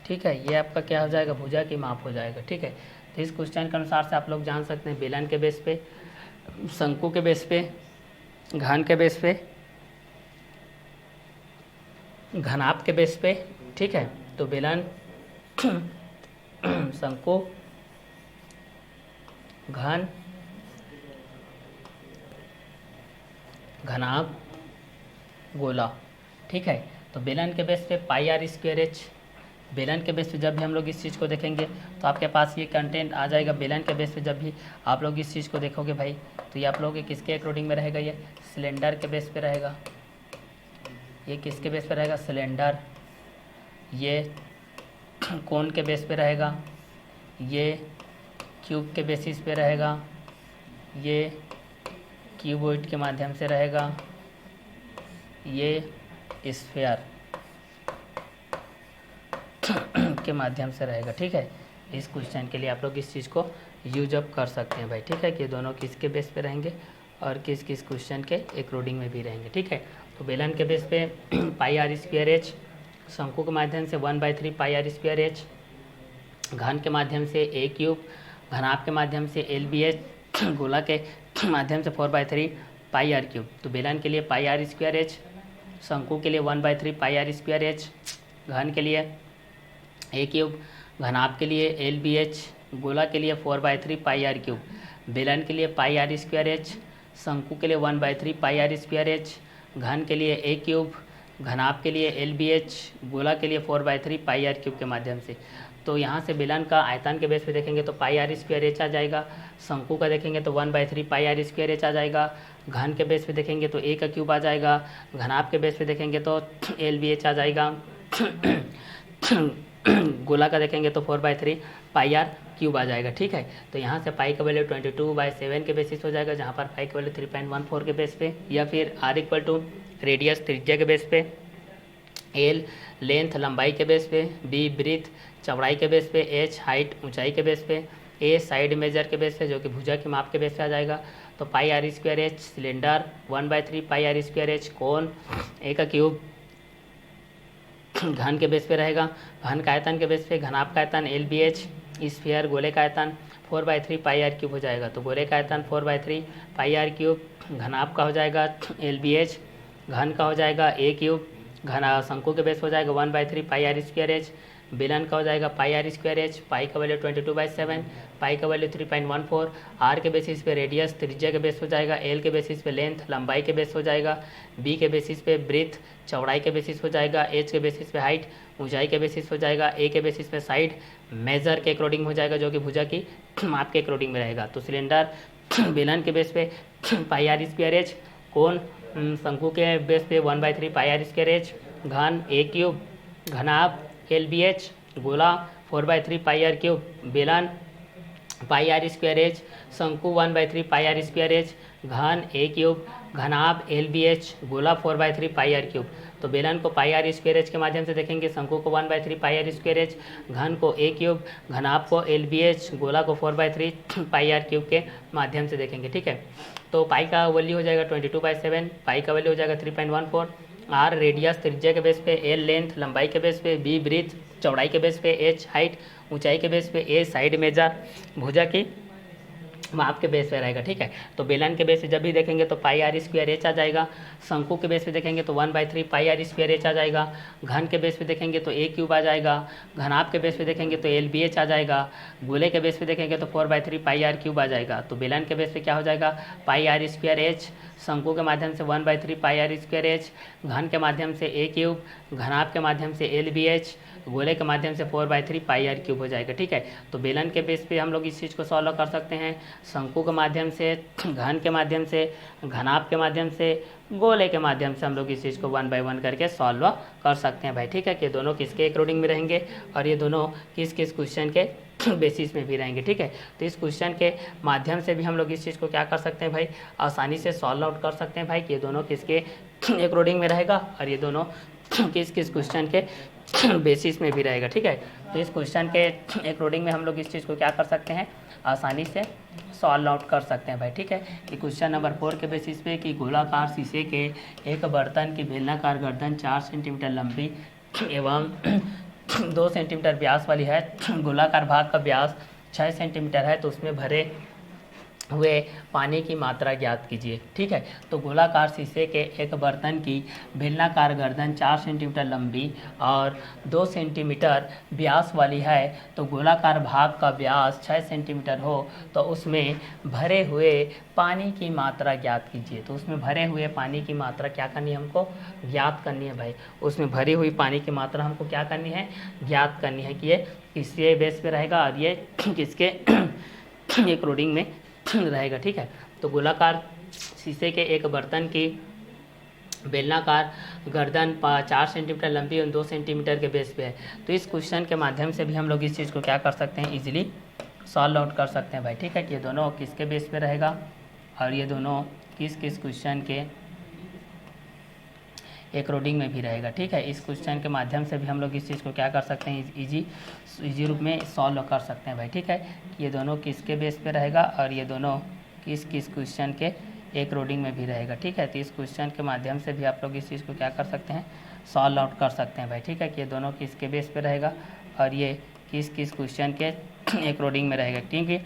ठीक है, ये आपका क्या हो जाएगा, भुजा की माप हो जाएगा। ठीक है, तो इस क्वेश्चन के अनुसार से आप लोग जान सकते हैं बेलन के बेस पे, शंकु के बेस पे, घन के बेस पे, घनाभ के बेस पे। ठीक है, तो बेलन, शंकु, घन, घनाभ, गोला। ठीक है, तो बेलन के बेस पे पाई आर स्क्वायर एच, बेलन के बेस पे जब भी हम लोग इस चीज़ को देखेंगे तो आपके पास ये कंटेंट आ जाएगा। बेलन के बेस पे जब भी आप लोग इस चीज़ को देखोगे भाई, तो ये आप लोग किसके अकॉर्डिंग में रहेगा, ये सिलेंडर के बेस पे रहेगा। ये किसके बेस पे रहेगा, सिलेंडर। ये कोन के बेस पे रहेगा, ये क्यूब के बेसिस पे रहेगा, ये क्यूबॉइड के माध्यम से रहेगा, ये स्फीयर के माध्यम से रहेगा। ठीक है, इस क्वेश्चन के लिए आप लोग इस चीज़ को यूज अप कर सकते हैं भाई। ठीक है, कि दोनों किसके बेस पे रहेंगे और किस किस क्वेश्चन के अकॉर्डिंग में भी रहेंगे। ठीक है, तो बेलन के बेस पे पाई आर स्क्वायर एच, शंकु के माध्यम से 1/3 पाई आर स्क्वायर एच, घन के माध्यम से ए क्यूब, घनाभ के माध्यम से LBH, गोला के माध्यम से 4/3 पाई आर क्यूब। तो बेलन के लिए पाई आर स्क्वायर एच, शंकु के लिए 1/3 पाई आर स्क्वायर एच, घन के लिए ए क्यूब, घनाभ के लिए LBH, गोला के लिए 4/3 पाई आर क्यूब, बेलन के लिए पाई आर स्क्वायर एच, शंकु के लिए 1/3 पाई आर स्क्वायर एच, घन के लिए ए क्यूब, घनाभ के लिए LBH, गोला के लिए 4/3 पाई आर क्यूब के माध्यम से। तो यहाँ से बेलन का आयतन के बेस पे देखेंगे तो पाई आर स्क्वायर एच आ जाएगा, शंकु का देखेंगे तो 1/3 पाई आर स्क्वायर एच आ जाएगा, घन के बेस पे देखेंगे तो ए का क्यूब आ जाएगा, घनाभ के बेस पे देखेंगे तो LBH आ जाएगा, गोला का देखेंगे तो 4/3 पाई आर क्यूब आ जाएगा। ठीक है, तो यहाँ से पाई का वैल्यू 22/7 के बेसिस हो जाएगा, जहाँ पर पाई का वैल्यू 3.14 के बेस पे, या फिर आर इक्वल टू रेडियस त्रिज्या के बेस पे, एल लेंथ लंबाई के बेस पे, बी ब्रीथ चौड़ाई के बेस पे, एच हाइट ऊंचाई के बेस पे, ए साइड मेजर के बेस पे जो कि भुजा की माप के बेस पे आ जाएगा। तो pi R square H cylinder, 1/3 pi R square H cone, A का क्यूब घन के बेस पे रहेगा, घन का आयतन के बेस पे, घनाभ का आयतन LBH, स्फीयर गोले का आयतन 4/3 पाई आर क्यूब हो जाएगा। तो गोले का आयतन 4/3 पाई आर क्यूब, घनाभ का हो जाएगा LBH, घन का हो जाएगा ए क्यूब, घना शंकु के बेस हो जाएगा 1/3 पाई आर स्क्वायर एच, बेलन का हो जाएगा पाई आर स्क्वायर एच, पाई का वैल्यू 22/7, पाई का वैल्यू 3.14, आर के बेसिस पे रेडियस त्रिज्या के बेस हो जाएगा, एल के बेसिस पे लेंथ लंबाई के बेस हो जाएगा, बी के बेसिस पे ब्रीथ चौड़ाई के बेसिस हो जाएगा, एच के बेसिस पे हाइट ऊंचाई के बेसिस हो जाएगा, ए के बेसिस पे साइड मेजर के अकॉर्डिंग हो जाएगा जो कि भुजा की माप के अकॉर्डिंग में रहेगा। तो सिलेंडर बेलन के बेस पे पाई आर स्क्वायर एच, कोन शंकु के बेस पे 1/3 पाई आर स्क्वायर एच, घन ए क्यूब, घनाभ LBH, गोला 4/3 पाई आर क्यूब, बेलन पाई आर स्क्वायर एच, शंकु 1/3 पाई आर स्क्वायर एच, घन ए क्यूब, घनाभ LBH, गोला 4/3 पाई आर क्यूब। तो बेलन को पाई आर स्क्वायर एच के माध्यम से देखेंगे, शंकु को 1/3 पाई आर स्क्वायर एच, घन को ए क्यूब, घनाभ को LBH, गोला को 4/3 पाई आर क्यूब के माध्यम से देखेंगे। ठीक है, तो पाई का वैल्यू हो जाएगा 22/7, पाई का वैल्यू हो जाएगा 3.14, आर रेडियस त्रिज्या के बेस पे, एल लेंथ लंबाई के बेस पे, बी ब्रीथ चौड़ाई के बेस पे, एच हाइट ऊंचाई के बेस पे, ए साइड मेजर भुजा की माप के बेस पे रहेगा। ठीक है, तो बेलन के बेस पे जब भी देखेंगे तो पाई आर स्क्वायर एच आ जाएगा, शंकु के बेस पे देखेंगे तो 1/3 पाई आर स्क्वायर एच आ जाएगा, घन के बेस पे देखेंगे तो ए क्यूब आ जाएगा, घनाभ के बेस पे देखेंगे तो LBH आ जाएगा, गोले के बेस पे देखेंगे तो 4/3 पाई आर क्यूब आ जाएगा। तो बेलन के बेस पे क्या हो जाएगा, पाई आर स्क्वायर एच, शंकु के माध्यम से 1/3 पाई आर स्क्वायर एच, घन के माध्यम से ए क्यूब, घनाभ के माध्यम से LBH, गोले के माध्यम से 4/3 पाई आर क्यूब हो जाएगा। ठीक है, तो बेलन के बेस पे हम लोग इस चीज़ को सॉल्व कर सकते हैं, शंकु के माध्यम से, घन के माध्यम से, घनाभ के माध्यम से, गोले के माध्यम से हम लोग इस चीज़ को 1 बाय 1 करके सॉल्व कर सकते हैं भाई। ठीक है, कि दोनों किसके अकॉर्डिंग में रहेंगे और ये दोनों किस किस क्वेश्चन के बेसिस में भी रहेंगे। ठीक है, तो इस क्वेश्चन के माध्यम से भी हम लोग इस चीज़ को क्या कर सकते हैं भाई, आसानी से सॉल्व आउट कर सकते हैं भाई कि ये दोनों किसके अकॉर्डिंग में रहेगा और ये दोनों किस किस क्वेश्चन के बेसिस में भी रहेगा। ठीक है, तो इस क्वेश्चन के अकॉर्डिंग में हम लोग इस चीज़ को क्या कर सकते हैं, आसानी से सॉल्व आउट कर सकते हैं भाई। ठीक है, कि क्वेश्चन नंबर 4 के बेसिस पे कि गोलाकार शीशे के एक बर्तन की बेलनाकार गर्दन 4 सेंटीमीटर लंबी एवं 2 सेंटीमीटर व्यास वाली है, गोलाकार भाग का व्यास 6 सेंटीमीटर है, तो उसमें भरे हुए पानी की मात्रा ज्ञात कीजिए। ठीक है, तो गोलाकार शीशे के एक बर्तन की बेलनाकार गर्दन 4 सेंटीमीटर लंबी और 2 सेंटीमीटर व्यास वाली है, तो गोलाकार भाग का व्यास 6 सेंटीमीटर हो तो उसमें भरे हुए पानी की मात्रा ज्ञात कीजिए। तो उसमें भरे हुए पानी की मात्रा क्या करनी है, हमको ज्ञात करनी है भाई। उसमें भरी हुई पानी की मात्रा हमको क्या करनी है, ज्ञात करनी है कि ये किसके बेस पे रहेगा और ये किसके अकॉर्डिंग में रहेगा। ठीक है, तो गोलाकार शीशे के एक बर्तन की बेलनाकार गर्दन 4 सेंटीमीटर लंबी और 2 सेंटीमीटर के बेस पे है, तो इस क्वेश्चन के माध्यम से भी हम लोग इस चीज़ को क्या कर सकते हैं, इजीली सॉल्व आउट कर सकते हैं भाई। ठीक है, कि ये दोनों किसके बेस पे रहेगा और ये दोनों किस किस क्वेश्चन के अकॉर्डिंग में भी रहेगा। ठीक है, इस क्वेश्चन के माध्यम से भी हम लोग इस चीज़ को क्या कर सकते हैं, इजी रूप में सॉल्व कर सकते हैं भाई। ठीक है, कि ये दोनों किसके बेस पे रहेगा और ये दोनों किस किस क्वेश्चन के अकॉर्डिंग में भी रहेगा। ठीक है, तो इस क्वेश्चन के माध्यम से भी आप लोग इस चीज़ को क्या कर सकते हैं, सॉल्व आउट कर सकते हैं भाई। ठीक है, कि ये दोनों किसके बेस पे रहेगा और ये किस किस क्वेश्चन के अकॉर्डिंग में रहेगा। क्योंकि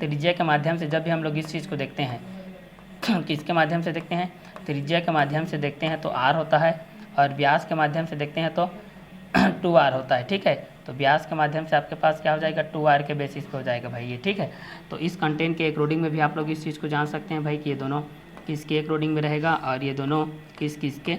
त्रिज्या के माध्यम से जब भी हम लोग इस चीज़ को देखते हैं किसके माध्यम से देखते हैं, त्रिज्या के माध्यम से देखते हैं तो r होता है और व्यास के माध्यम से देखते हैं तो 2r होता है। ठीक है, तो व्यास के माध्यम से आपके पास क्या हो जाएगा, 2r के बेसिस पे हो जाएगा भाई ये। ठीक है, तो इस कंटेंट के अकॉर्डिंग में भी आप लोग इस चीज़ को जान सकते हैं भाई कि ये दोनों किसके अकॉर्डिंग में रहेगा और ये दोनों किस किस के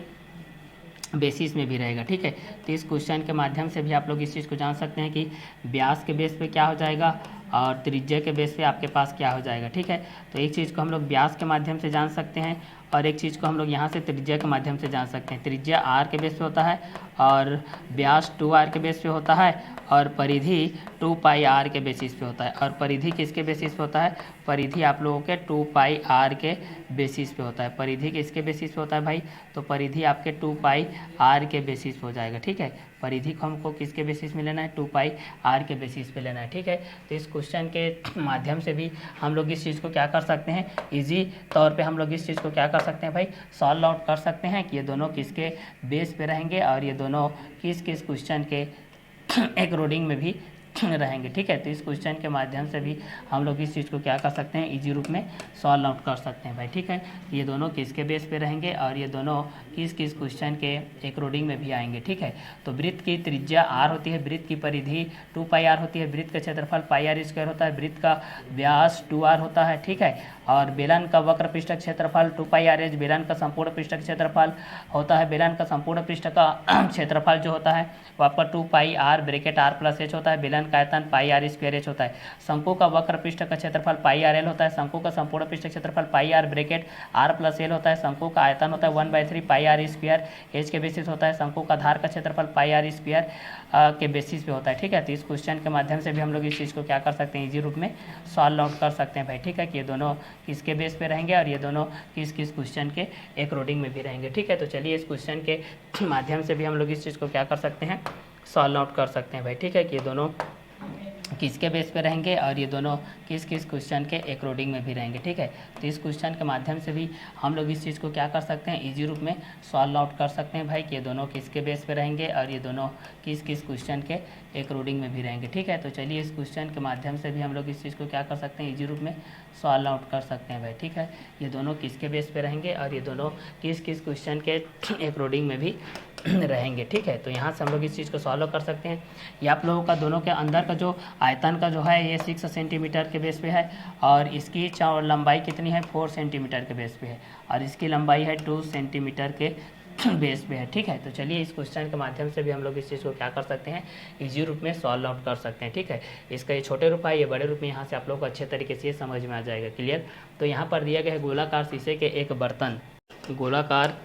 बेसिस में भी रहेगा। ठीक है, तो इस क्वेश्चन के माध्यम से भी आप लोग इस चीज़ को जान सकते हैं कि व्यास के बेस पे क्या हो जाएगा और त्रिज्या के बेस पे आपके पास क्या हो जाएगा। ठीक है, तो एक चीज़ को हम लोग व्यास के माध्यम से जान सकते हैं और एक चीज़ को हम लोग यहाँ से त्रिज्या के माध्यम से जान सकते हैं। त्रिज्या r के बेस पे होता है और व्यास 2r के बेस पे होता है और परिधि 2 पाई r के बेसिस पे होता है। और परिधि किसके बेसिस पे होता है, परिधि आप लोगों के 2 पाई r के बेसिस पे होता है। परिधि किसके बेसिस पे होता है भाई, तो परिधि आपके 2 पाई r के बेसिस पे हो जाएगा। ठीक है, परिधि को हमको किसके बेसिस में लेना है, 2 पाई r के बेसिस पे लेना है। ठीक है, तो इस क्वेश्चन के माध्यम से भी हम लोग इस चीज़ को क्या कर सकते हैं, इजी तौर पे हम लोग इस चीज़ को क्या कर सकते हैं भाई, सॉल्व आउट कर सकते हैं कि ये दोनों किसके बेस पे रहेंगे और ये दोनों किस किस क्वेश्चन के अकॉर्डिंग में भी रहेंगे। ठीक है, तो इस क्वेश्चन के माध्यम से भी हम लोग इस चीज़ को क्या कर सकते हैं, इजी रूप में सॉल्व आउट कर सकते हैं भाई। ठीक है, ये दोनों किसके बेस पे रहेंगे और ये दोनों किस किस क्वेश्चन के अकॉर्डिंग में भी आएंगे। ठीक है, तो वृत्त की त्रिज्या r होती है, वृत्त की परिधि 2 पाई r होती है, वृत्त का क्षेत्रफल पाई r स्क्वायर होता है, वृत्त का व्यास 2r होता है। ठीक है, और बेलन का वक्र पृष्ठ का क्षेत्रफल 2πr/h बेलन का संपूर्ण पृष्ठ का क्षेत्रफल होता है। बेलन का संपूर्ण पृष्ठ का क्षेत्रफल जो होता है वो आपका 2πr bracket r plus h होता है। बेलन का आयतन πr² होता है। शंकु का वक्र पृष्ठ का क्षेत्रफल πrl होता है। शंकु का संपूर्ण पृष्ठ क्षेत्रफल πr bracket r plus l होता है। शंकु का आयतन होता है 1/3πr², h के बेसिस होता है। शंकु का आधार का क्षेत्रफल πr² के बेसिस पे होता है। ठीक है, तो इस क्वेश्चन के माध्यम से भी हम लोग इस चीज़ को क्या कर सकते हैं, इजी रूप में सॉल्व आउट कर सकते हैं भाई। ठीक है, कि ये दोनों किसके बेस पे रहेंगे और ये दोनों किस किस क्वेश्चन के अकॉर्डिंग में भी रहेंगे। ठीक है, तो चलिए इस क्वेश्चन के माध्यम से भी हम लोग इस चीज़ को क्या कर सकते हैं, सॉल्व आउट कर सकते हैं भाई। ठीक है, कि ये दोनों किसके बेस पे रहेंगे और ये दोनों किस किस क्वेश्चन के अकॉर्डिंग में भी रहेंगे। ठीक है, तो इस क्वेश्चन के माध्यम से भी हम लोग इस चीज़ को क्या कर सकते हैं, इजी रूप में सॉल्व आउट कर सकते हैं भाई, कि ये दोनों किसके बेस पे रहेंगे और ये दोनों किस किस क्वेश्चन के अकॉर्डिंग में भी रहेंगे। ठीक है, तो चलिए इस क्वेश्चन के माध्यम से भी हम लोग इस चीज़ को क्या कर सकते हैं, इजी रूप में सॉल्व आउट कर सकते हैं भाई। ठीक है, ये दोनों किसके बेस पे रहेंगे और ये दोनों किस किस क्वेश्चन के अकॉर्डिंग में भी रहेंगे। ठीक है, तो यहाँ से हम लोग इस चीज़ को सॉल्व कर सकते हैं। ये आप लोगों का दोनों के अंदर का जो आयतन का जो है ये 6 सेंटीमीटर के बेस पे है और इसकी लंबाई कितनी है, 4 सेंटीमीटर के बेस पे है और इसकी लंबाई है 2 सेंटीमीटर के बेस पे है। ठीक है, तो चलिए इस क्वेश्चन के माध्यम से भी हम लोग इस चीज़ को क्या कर सकते हैं, इजी रूप में सॉल्व आउट कर सकते हैं। ठीक है, इसका ये छोटे रूप है, ये बड़े रूप में यहाँ से आप लोग को अच्छे तरीके से समझ में आ जाएगा। क्लियर, तो यहाँ पर दिया गया है गोलाकार शीशे के एक बर्तन, गोलाकार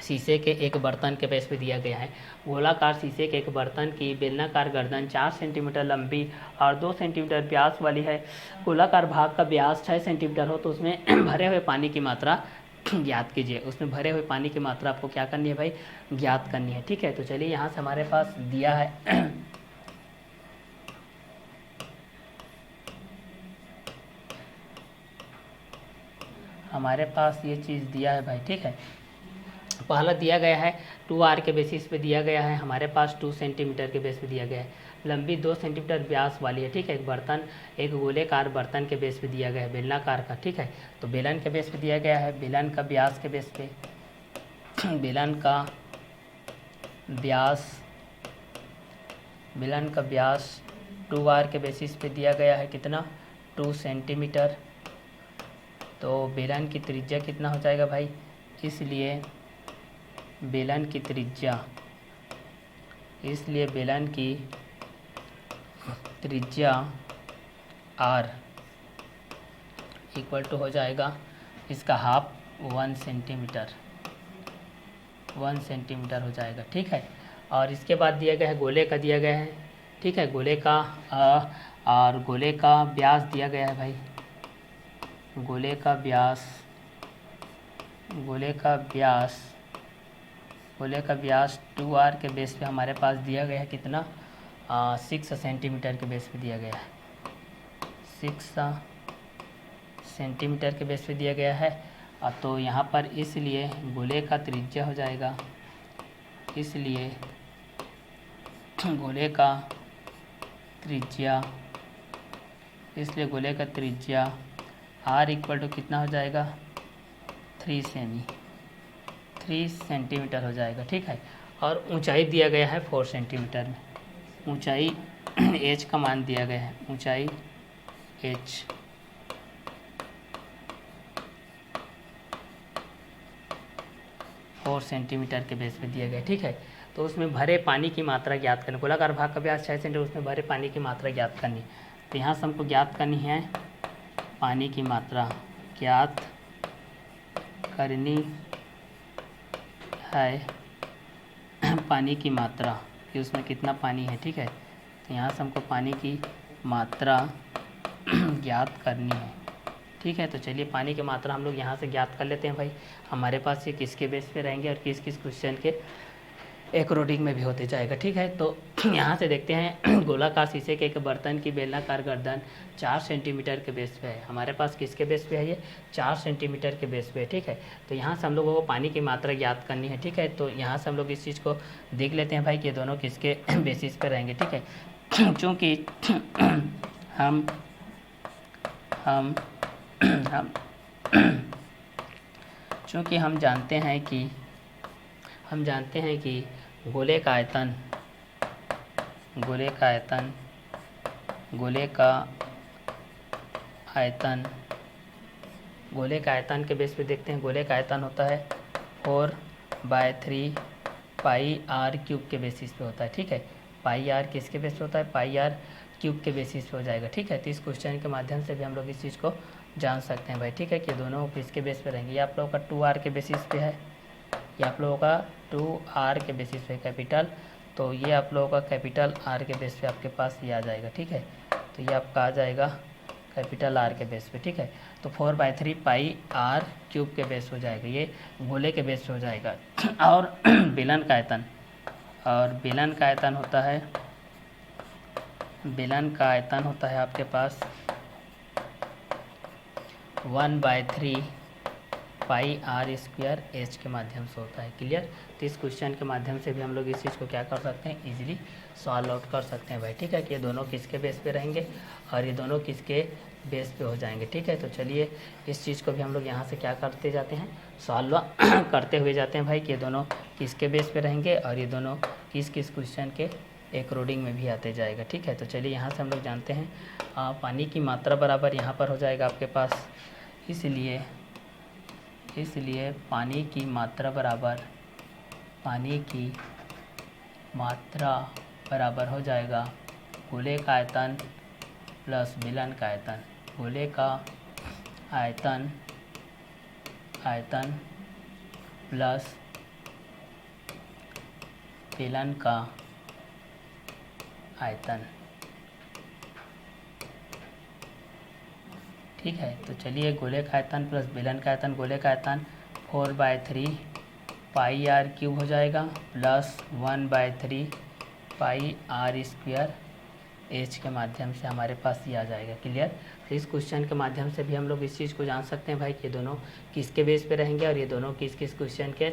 शीशे के एक बर्तन के बेस पे दिया गया है। गोलाकार शीशे के एक बर्तन की बेलनाकार गर्दन 4 सेंटीमीटर लंबी और 2 सेंटीमीटर व्यास वाली है। गोलाकार भाग का व्यास 6 सेंटीमीटर हो तो उसमें भरे हुए पानी की मात्रा ज्ञात कीजिए। उसमें भरे हुए पानी की मात्रा आपको क्या करनी है भाई, ज्ञात करनी है। ठीक है, तो चलिए यहाँ से हमारे पास दिया है हमारे पास ये चीज़ दिया है भाई। ठीक है, पहला दिया गया है 2r के बेसिस पे दिया गया है, हमारे पास 2 सेंटीमीटर के बेस पे दिया गया है। लंबी 2 सेंटीमीटर व्यास वाली है। ठीक है, एक बर्तन, एक गोलेकार बर्तन के बेस पे दिया गया है, बेलनाकार का। ठीक है, तो बेलन के बेस पे दिया गया है, बेलन का व्यास के बेस पे, बेलन का व्यास 2r के बेसिस पे दिया गया है, कितना, 2 सेंटीमीटर। तो बेलन की त्रिज्या कितना हो जाएगा भाई, इसलिए बेलन की त्रिज्या r इक्वल टू हो जाएगा इसका हाफ 1 सेंटीमीटर हो जाएगा। ठीक है, और इसके बाद दिया गया है गोले का दिया गया है। ठीक है, गोले का और गोले का व्यास दिया गया है भाई, गोले का व्यास 2r के बेस पे हमारे पास दिया गया है, कितना, 6 सेंटीमीटर के बेस पे दिया गया है, 6 सेंटीमीटर के बेस पे दिया गया है। तो यहाँ पर इसलिए गोले का त्रिज्या हो जाएगा, इसलिए गोले का त्रिज्या r इक्वल टू कितना हो जाएगा, 3 सेंटीमीटर हो जाएगा। ठीक है, और ऊंचाई दिया गया है 4 सेंटीमीटर में, ऊंचाई h का मान दिया गया है, ऊंचाई h 4 सेंटीमीटर के बेस पे दिया गया। ठीक है, तो उसमें भरे पानी की मात्रा ज्ञात करनी, गोलाकार भाग का व्यास 6 सेंटीमीटर, उसमें भरे पानी की मात्रा ज्ञात करनी। तो यहाँ से हमको ज्ञात करनी है पानी की मात्रा, ज्ञात करनी है पानी की मात्रा कि उसमें कितना पानी है। ठीक है, तो यहाँ से हमको पानी की मात्रा ज्ञात करनी है। ठीक है, तो चलिए पानी की मात्रा हम लोग यहाँ से ज्ञात कर लेते हैं भाई। हमारे पास ये किसके बेस पे रहेंगे और किस किस क्वेश्चन के अकॉर्डिंग में भी होते जाएगा। ठीक है, तो यहाँ से देखते हैं गोलाकार शीशे के एक बर्तन की बेलनाकार गर्दन 4 सेंटीमीटर के बेस पे है। हमारे पास किसके बेस पे है, ये 4 सेंटीमीटर के बेस पे है। ठीक है, तो यहाँ से हम लोगों को पानी की मात्रा ज्ञात करनी है। ठीक है, तो यहाँ से हम लोग इस चीज़ को देख लेते हैं भाई कि दोनों किसके बेसिस पे रहेंगे। ठीक है, चूँकि हम जानते हैं कि गोले का आयतन गोले का आयतन के बेस पे देखते हैं। गोले का आयतन होता है 4/3 पाई आर क्यूब के बेसिस पे होता है, ठीक है। पाई आर किसके बेस पे होता है? पाई आर क्यूब के बेसिस पे हो जाएगा, ठीक है। तो इस क्वेश्चन के माध्यम से भी हम लोग इस चीज़ को जान सकते हैं भाई, ठीक है, कि दोनों किसके बेस पे रहेंगे। ये आप लोगों का 2r के बेसिस पे है, ये आप लोगों का 2r के बेसिस पे कैपिटल, तो ये आप लोगों का कैपिटल R के बेस पे आपके पास ये आ जाएगा, ठीक है। तो ये आपका आ जाएगा कैपिटल R के बेस पे, ठीक है। तो 4/3 पाई आर क्यूब के बेस हो जाएगा, ये गोले के बेस पे हो जाएगा। और बेलन का आयतन, और बेलन का आयतन होता है, बेलन का आयतन होता है आपके पास 1/3 पाई आर स्क्वायर एच के माध्यम से होता है। क्लियर? तो इस क्वेश्चन के माध्यम से भी हम लोग इस चीज़ को क्या कर सकते हैं? इजीली सॉल्व आउट कर सकते हैं भाई, ठीक है, कि ये दोनों किसके बेस पे रहेंगे और ये दोनों किसके बेस पे हो जाएंगे, ठीक है। तो चलिए इस चीज़ को भी हम लोग यहाँ से क्या करते जाते हैं? सॉल्व करते हुए जाते हैं भाई, कि ये दोनों किसके बेस पे रहेंगे और ये दोनों किस किस क्वेश्चन के अकॉर्डिंग में भी आते जाएगा, ठीक है। तो चलिए यहाँ से हम लोग जानते हैं पानी की मात्रा बराबर यहाँ पर हो जाएगा आपके पास, इसलिए पानी की मात्रा बराबर हो जाएगा गोले का आयतन प्लस बेलन का आयतन। गोले का आयतन प्लस बेलन का आयतन, ठीक है। तो चलिए गोले का आयतन प्लस बेलन का आयतन, गोले का आयतन 4/3 पाई आर क्यूब हो जाएगा plus 1/3 pi R square H के माध्यम से हमारे पास ये आ जाएगा। क्लियर? तो इस क्वेश्चन के माध्यम से भी हम लोग इस चीज़ को जान सकते हैं भाई कि ये दोनों किसके बेस पे रहेंगे और ये दोनों किस किस क्वेश्चन के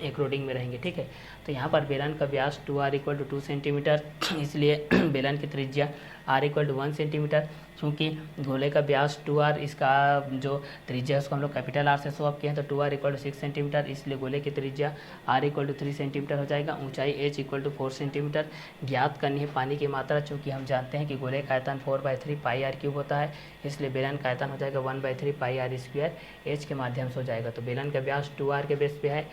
अकॉर्डिंग में रहेंगे, ठीक है। तो यहाँ पर बेलन का व्यास 2r = 2 सेंटीमीटर, इसलिए बेलन की त्रिज्या r = 1 सेंटीमीटर। क्योंकि गोले का व्यास 2r, इसका जो त्रिज्या है उसको हम लोग कैपिटल R से स्वैप किए हैं, तो 2r = 6 सेंटीमीटर, इसलिए गोले की त्रिज्या r = 3 सेंटीमीटर हो जाएगा। ऊंचाई h = 4 सेंटीमीटर। ज्ञात करनी है पानी की मात्रा, चूँकि हम जानते हैं कि गोले का आयतन 4/3 पाई आर क्यूब होता है, इसलिए बेलन का आयतन हो जाएगा 1/3 पाई आर स्क्वायर एच के माध्यम से हो जाएगा। तो बेलन का व्यास 2r के बेस पे है,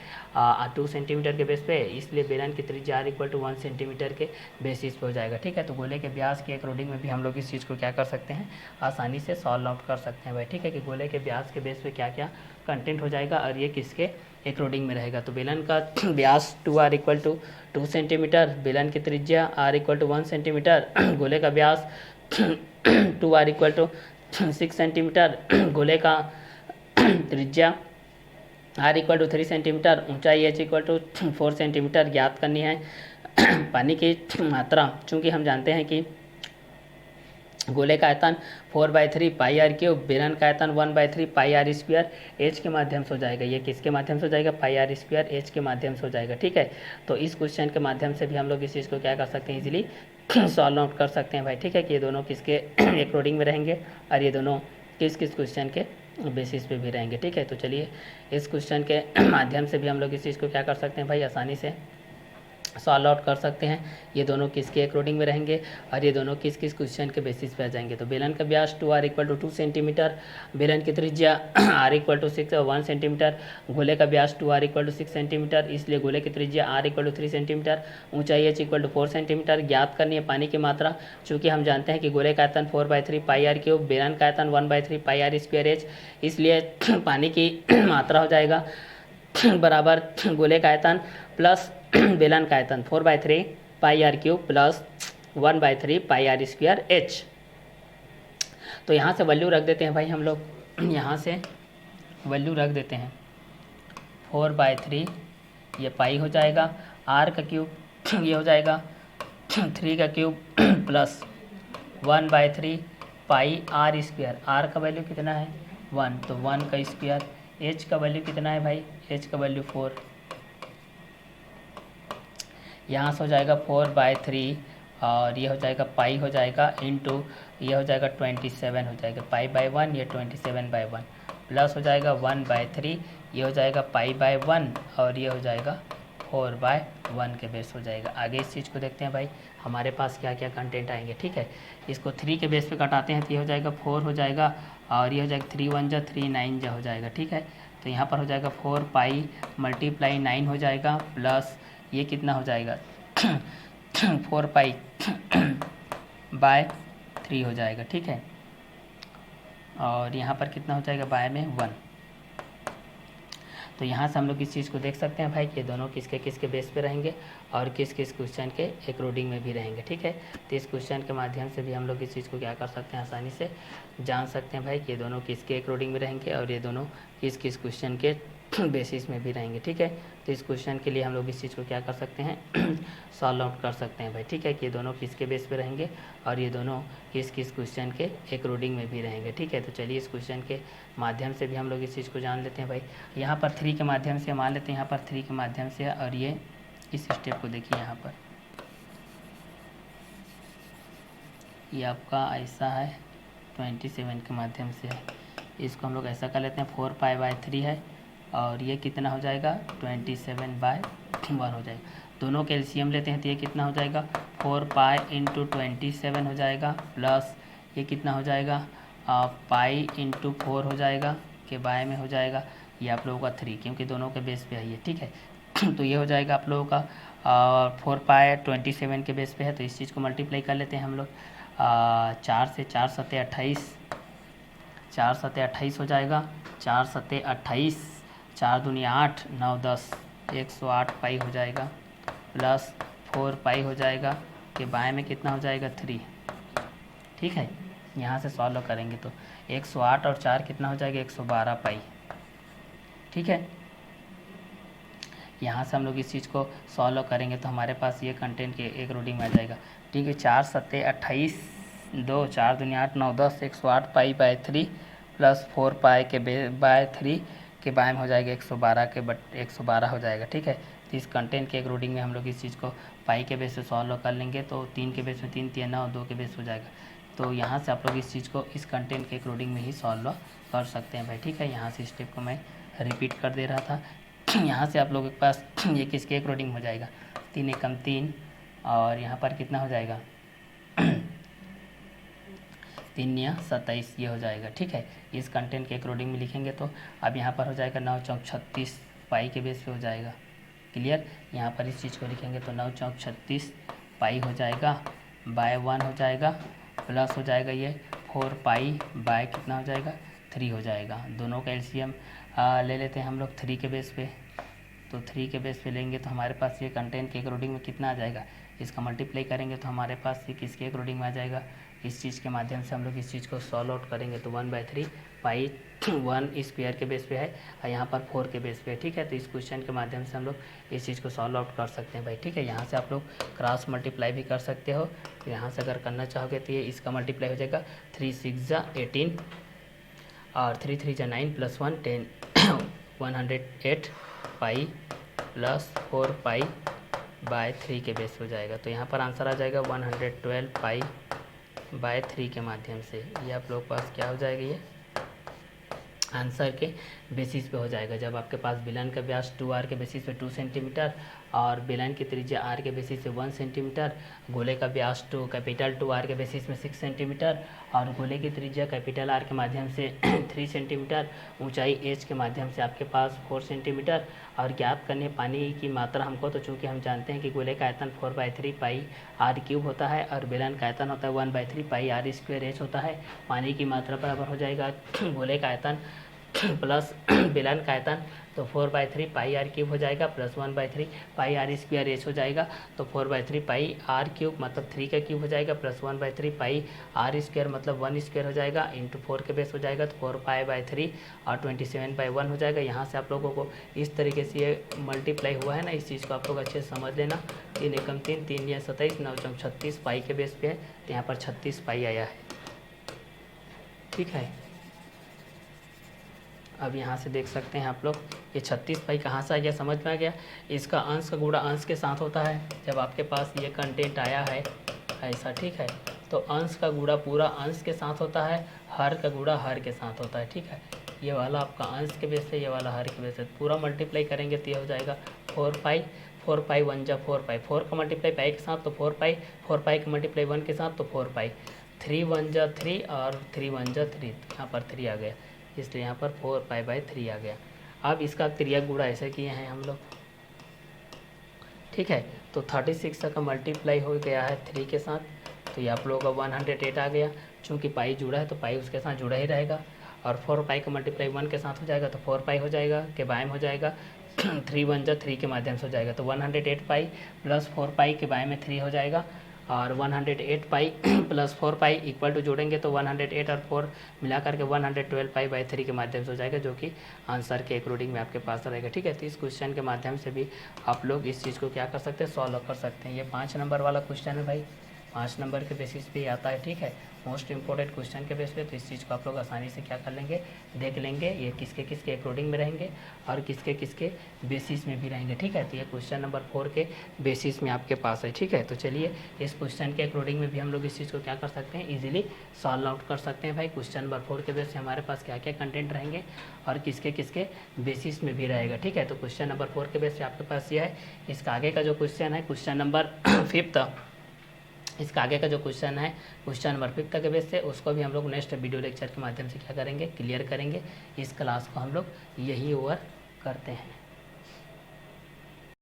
2 सेंटीमीटर के बेस पे, इसलिए बेलन की त्रिज्या r = 1 सेंटीमीटर के बेसिस पे हो जाएगा, ठीक है। तो गोले के व्यास के अकॉर्डिंग में भी हम लोग इस चीज़ को क्या कर सकते हैं? आसानी से सॉल्व आउट कर सकते हैं भाई, ठीक है, कि गोले के व्यास के बेस पे क्या क्या कंटेंट हो जाएगा और ये किसके अकॉर्डिंग में रहेगा। तो बेलन का व्यास 2r = 2 सेंटीमीटर, बेलन की त्रिज्या r = 1 सेंटीमीटर, गोले का व्यास 2r = 6 सेंटीमीटर, गोले का त्रिज्या r = 3 सेंटीमीटर, ऊंचाई h = 4 सेंटीमीटर। ज्ञात करनी है पानी की मात्रा, चूँकि हम जानते हैं कि गोले का आयतन 4/3 पाई आर क्यूब, बेलन का आयतन 1/3 पाई आर स्क्वायर एच के माध्यम से हो जाएगा। ये किसके माध्यम से हो जाएगा? पाई आर स्क्वायर एच के माध्यम से हो जाएगा, ठीक है। तो इस क्वेश्चन के माध्यम से भी हम लोग इस चीज़ को क्या कर सकते हैं? इजीली सॉल्व आउट कर सकते हैं भाई, ठीक है, कि ये दोनों किसके अकॉर्डिंग में रहेंगे और ये दोनों किस किस क्वेश्चन के बेसिस पे भी रहेंगे, ठीक है। तो चलिए इस क्वेश्चन के माध्यम से भी हम लोग इस चीज़ को क्या कर सकते हैं भाई? आसानी से सॉल्व आउट कर सकते हैं। ये दोनों किसके अकॉर्डिंग में रहेंगे और ये दोनों किस किस क्वेश्चन के बेसिस पे आ जाएंगे। तो बेलन का व्यास 2r = 2 सेंटीमीटर, बेलन की त्रिज्या r = 1 सेंटीमीटर, गोले का व्यास 2r = 6 सेंटीमीटर, इसलिए गोले की त्रिज्या r = 3 सेंटीमीटर, ऊंचाई h = 4 सेंटीमीटर। ज्ञात करनी है पानी की मात्रा, चूँकि हम जानते हैं कि गोले का आयतन 4/3 पाई आर क्यूब, बेलन का आयतन 1/3 पाई आर स्क्वायर एच, इसलिए पानी की मात्रा हो जाएगा बराबर गोले का आयतन प्लस बेलन का आयतन 4/3 pi R cube plus 1/3 pi R square H. तो यहाँ से वैल्यू रख देते हैं भाई हम लोग, यहाँ से वैल्यू रख देते हैं 4/3, ये पाई हो जाएगा, r का क्यूब ये हो जाएगा 3 का cube plus 1/3 pi R square, r का वैल्यू कितना है 1, तो 1 का स्क्वायर, h का वैल्यू कितना है भाई? h का वैल्यू 4, यहाँ से हो जाएगा 4/3 और ये हो जाएगा पाई हो जाएगा इंटू ये हो जाएगा 27 हो जाएगा, पाई/1 ये 27/1 प्लस हो जाएगा 1/3 ये हो जाएगा पाई/1 और ये हो जाएगा 4/1 के बेस हो जाएगा। आगे इस चीज़ को देखते हैं भाई हमारे पास क्या क्या कंटेंट आएंगे, ठीक है। इसको 3 के बेस पे कटाते हैं तो ये हो जाएगा 4 हो जाएगा और ये हो जाएगा 3 1 जा 3 9 जा हो जाएगा, ठीक है। तो यहाँ पर हो जाएगा 4 पाई मल्टीप्लाई 9 हो जाएगा, प्लस ये कितना हो जाएगा 4 पाई बाय 3 हो जाएगा, ठीक है। और यहाँ पर कितना हो जाएगा बाय में 1। तो यहाँ से हम लोग इस चीज़ को देख सकते हैं भाई कि दोनों किसके किसके बेस पे रहेंगे और किस किस क्वेश्चन के अकॉर्डिंग में भी रहेंगे, ठीक है। तो इस क्वेश्चन के माध्यम से भी हम लोग इस चीज़ को क्या कर सकते हैं, आसानी से जान सकते हैं भाई कि ये दोनों किसके अकॉर्डिंग में रहेंगे और ये दोनों किस किस क्वेश्चन के बेसिस में भी रहेंगे, ठीक है। तो इस क्वेश्चन के लिए हम लोग इस चीज़ को क्या कर सकते हैं, सॉल्व आउट कर सकते हैं भाई, ठीक है, कि ये दोनों किसके बेस पे रहेंगे और ये दोनों किस किस क्वेश्चन के अकॉर्डिंग में भी रहेंगे, ठीक है। तो चलिए इस क्वेश्चन के माध्यम से भी हम लोग इस चीज़ को जान लेते हैं भाई। यहाँ पर 3 के माध्यम से मान लेते हैं, यहाँ पर 3 के माध्यम से, और ये इस स्टेप को देखिए, यहाँ पर ये आपका ऐसा है 27 के माध्यम से है। इसको हम लोग ऐसा कर लेते हैं 4 पाई बाय 3 है और ये कितना हो जाएगा 27 बाय 1 हो जाएगा। दोनों के एलसीएम लेते हैं तो ये कितना हो जाएगा 4 पाई इंटू 27 हो जाएगा, प्लस ये कितना हो जाएगा पाई इंटू 4 हो जाएगा, के बाय में हो जाएगा ये आप लोगों का 3, क्योंकि दोनों के बेस पे है ये, ठीक है। तो ये हो जाएगा आप लोगों का 4 पाई 27 के बेस पे है। तो इस चीज़ को मल्टीप्लाई कर लेते हैं हम लोग 4 से, 4 सत्ते 28, 4 सत्ते 28 हो जाएगा, 4 सत्ते 28, 4 दूनी 8, 9 10, 108 पाई हो जाएगा, प्लस 4 पाई हो जाएगा, के बाएं में कितना हो जाएगा 3, ठीक है। यहाँ से सॉल्व करेंगे तो 108 और 4 कितना हो जाएगा 112 पाई, ठीक है। यहाँ से हम लोग इस चीज़ को सॉल्व करेंगे तो हमारे पास ये कंटेंट के एक रूटिंग में आ जाएगा, ठीक है। 4 सत्ते 28, 2, 4 दूनी 8, 9 10, 108 पाई बाय 3 प्लस 4 पाई के बाय 3 के बाय में हो जाएगा 112 के 112 हो जाएगा, ठीक है। तो इस कंटेंट के एक रूटिंग में हम लोग इस चीज़ को पाई के बेस से सॉल्व कर लेंगे तो 3 के बेस में 3 3 9, 2 के बेस हो जाएगा। तो यहाँ से आप लोग इस चीज़ को इस कंटेंट के एक रूटिंग में ही सॉल्व कर सकते हैं भाई, ठीक है। यहाँ से स्टेप को मैं रिपीट कर दे रहा था। यहाँ से आप लोगों के पास ये किसके अकॉर्डिंग हो जाएगा 3 एकम 3 और यहाँ पर कितना हो जाएगा 3 या 27 ये हो जाएगा, ठीक है। इस कंटेंट के अकॉर्डिंग में लिखेंगे तो अब यहाँ पर हो जाएगा 9 चौक 36 पाई के बेस पे हो जाएगा, क्लियर। यहाँ पर इस चीज़ को लिखेंगे तो 9 चौक 36 पाई हो जाएगा, बाय 1 हो जाएगा, प्लस हो जाएगा ये 4 पाई बाय कितना हो जाएगा 3 हो जाएगा। दोनों का एलसीएम ले लेते हैं हम लोग 3 के बेस पे, तो 3 के बेस पे लेंगे तो हमारे पास ये कंटेंट के अकॉर्डिंग में कितना आ जाएगा, इसका मल्टीप्लाई करेंगे तो हमारे पास ये किसके अकॉर्डिंग में आ जाएगा। इस चीज़ के माध्यम से हम लोग इस चीज़ को सॉल्व आउट करेंगे तो 1/3 पाई 1 स्क्वायर के बेस पे है और यहाँ पर 4 के बेस पे है, ठीक है। तो इस क्वेश्चन के माध्यम से हम लोग इस चीज़ को सॉल्व आउट कर सकते हैं भाई, ठीक है। यहाँ से आप लोग क्रॉस मल्टीप्लाई भी कर सकते हो, यहाँ से अगर करना चाहोगे तो ये इसका मल्टीप्लाई हो जाएगा 3 6 जा 18 और 3 3 जा 9 plus 1 10 108 pi plus 4 pi by 3 के बेस हो जाएगा। तो यहाँ पर आंसर आ जाएगा 112 पाई बाय 3 के माध्यम से। ये आप लोग पास क्या हो जाएगा, ये आंसर के बेसिस पे हो जाएगा। जब आपके पास बेलन का व्यास 2r के बेसिस पे 2 सेंटीमीटर और बेलन की त्रिज्या r के बेसिस पे 1 सेंटीमीटर, गोले का व्यास कैपिटल 2r के बेसिस में 6 सेंटीमीटर और गोले की त्रिज्या कैपिटल R के माध्यम से 3 सेंटीमीटर, ऊंचाई h के माध्यम से आपके पास 4 सेंटीमीटर और ज्ञात करने पानी की मात्रा हमको, तो चूँकि हम जानते हैं कि गोले का आयतन 4/3 पाई r³ होता है और बेलन का आयतन होता है 1/3 पाई r² h होता है। पानी की मात्रा बराबर हो जाएगा गोले का आयतन प्लस बेलन का आयतन, तो 4/3 पाई r³ हो जाएगा प्लस 1/3 पाई r² h हो जाएगा। तो 4/3 पाई r³ मतलब 3 का क्यूब हो जाएगा प्लस 1/3 पाई r² मतलब 1² हो जाएगा इंटू 4 के बेस हो जाएगा तो 4π/3 और 27/1 हो जाएगा। यहाँ से आप लोगों को इस तरीके से ये मल्टीप्लाई हुआ है ना, इस चीज़ को आप लोग अच्छे से समझ लेना। 3 एकम 3, 3 या 27, 9 चौक 36 पाई के बेस पे है तो यहाँ पर 36 पाई आया है, ठीक है। अब यहाँ से देख सकते हैं आप लोग ये 36 पाई कहाँ से आ गया, समझ में आ गया। इसका अंश का गुणा अंश के साथ होता है। जब आपके पास ये कंटेंट आया है ऐसा, ठीक है, तो अंश का गुणा पूरा अंश के साथ होता है, हर का गुणा हर के साथ होता है, ठीक है। ये वाला आपका अंश के बेस है, ये वाला हर के बेस है। पूरा मल्टीप्लाई करेंगे तो ये हो जाएगा 4 पाई 1 जा 4 पाई, 4 का मल्टीप्लाई पाई के साथ तो 4 पाई, 4 पाई का मल्टीप्लाई 1 के साथ तो 4 पाई, 3 1 जा 3 और 3 1 जा 3, यहाँ पर 3 आ गया, इसलिए यहाँ पर 4π/3 आ गया। अब इसका क्रिया गुणा ऐसे किए हैं हम लोग, ठीक है। तो 36 का मल्टीप्लाई हो गया है 3 के साथ, तो ये आप लोगों का 108 आ गया। चूँकि पाई जुड़ा है तो पाई उसके साथ जुड़ा ही रहेगा, और 4π का मल्टीप्लाई 1 के साथ हो जाएगा तो 4π हो जाएगा, के बाय में हो जाएगा 3 1 जा 3 के माध्यम से हो जाएगा, तो 108π प्लस 4π के बाय में 3 हो जाएगा, और 108π प्लस 4π इक्वल टू जोड़ेंगे तो 108 और 4 मिला करके 112π/3 के माध्यम से हो जाएगा, जो कि आंसर के अकॉर्डिंग में आपके पास रहेगा, ठीक है। तो इस क्वेश्चन के माध्यम से भी आप लोग इस चीज़ को क्या कर सकते हैं, सॉल्व कर सकते हैं। ये 5 नंबर वाला क्वेश्चन है भाई, 5 नंबर के बेसिस पे आता है, ठीक है, मोस्ट इंपॉर्टेंट क्वेश्चन के बेस पे। तो इस चीज़ को आप लोग आसानी से क्या कर लेंगे, देख लेंगे, ये किसके किसके अकॉर्डिंग में रहेंगे और किसके किसके बेसिस में भी रहेंगे, ठीक है। तो ये क्वेश्चन नंबर 4 के बेसिस में आपके पास है, ठीक है। तो चलिए इस क्वेश्चन के अकॉर्डिंग में भी हम लोग इस चीज़ को क्या कर सकते हैं, ईजिली सॉल्व आउट कर सकते हैं भाई। क्वेश्चन नंबर 4 के बेस से हमारे पास क्या क्या कंटेंट रहेंगे और किसके किसके बेसिस में भी रहेगा, ठीक है। तो क्वेश्चन नंबर 4 के बेस से आपके पास यह है। इसका आगे का जो क्वेश्चन है, क्वेश्चन नंबर 5, इसका आगे का जो क्वेश्चन है क्वेश्चन नंबर 5 के बेस से, उसको भी हम लोग नेक्स्ट वीडियो लेक्चर के माध्यम से क्या करेंगे, क्लियर करेंगे। इस क्लास को हम लोग यही ओवर करते हैं।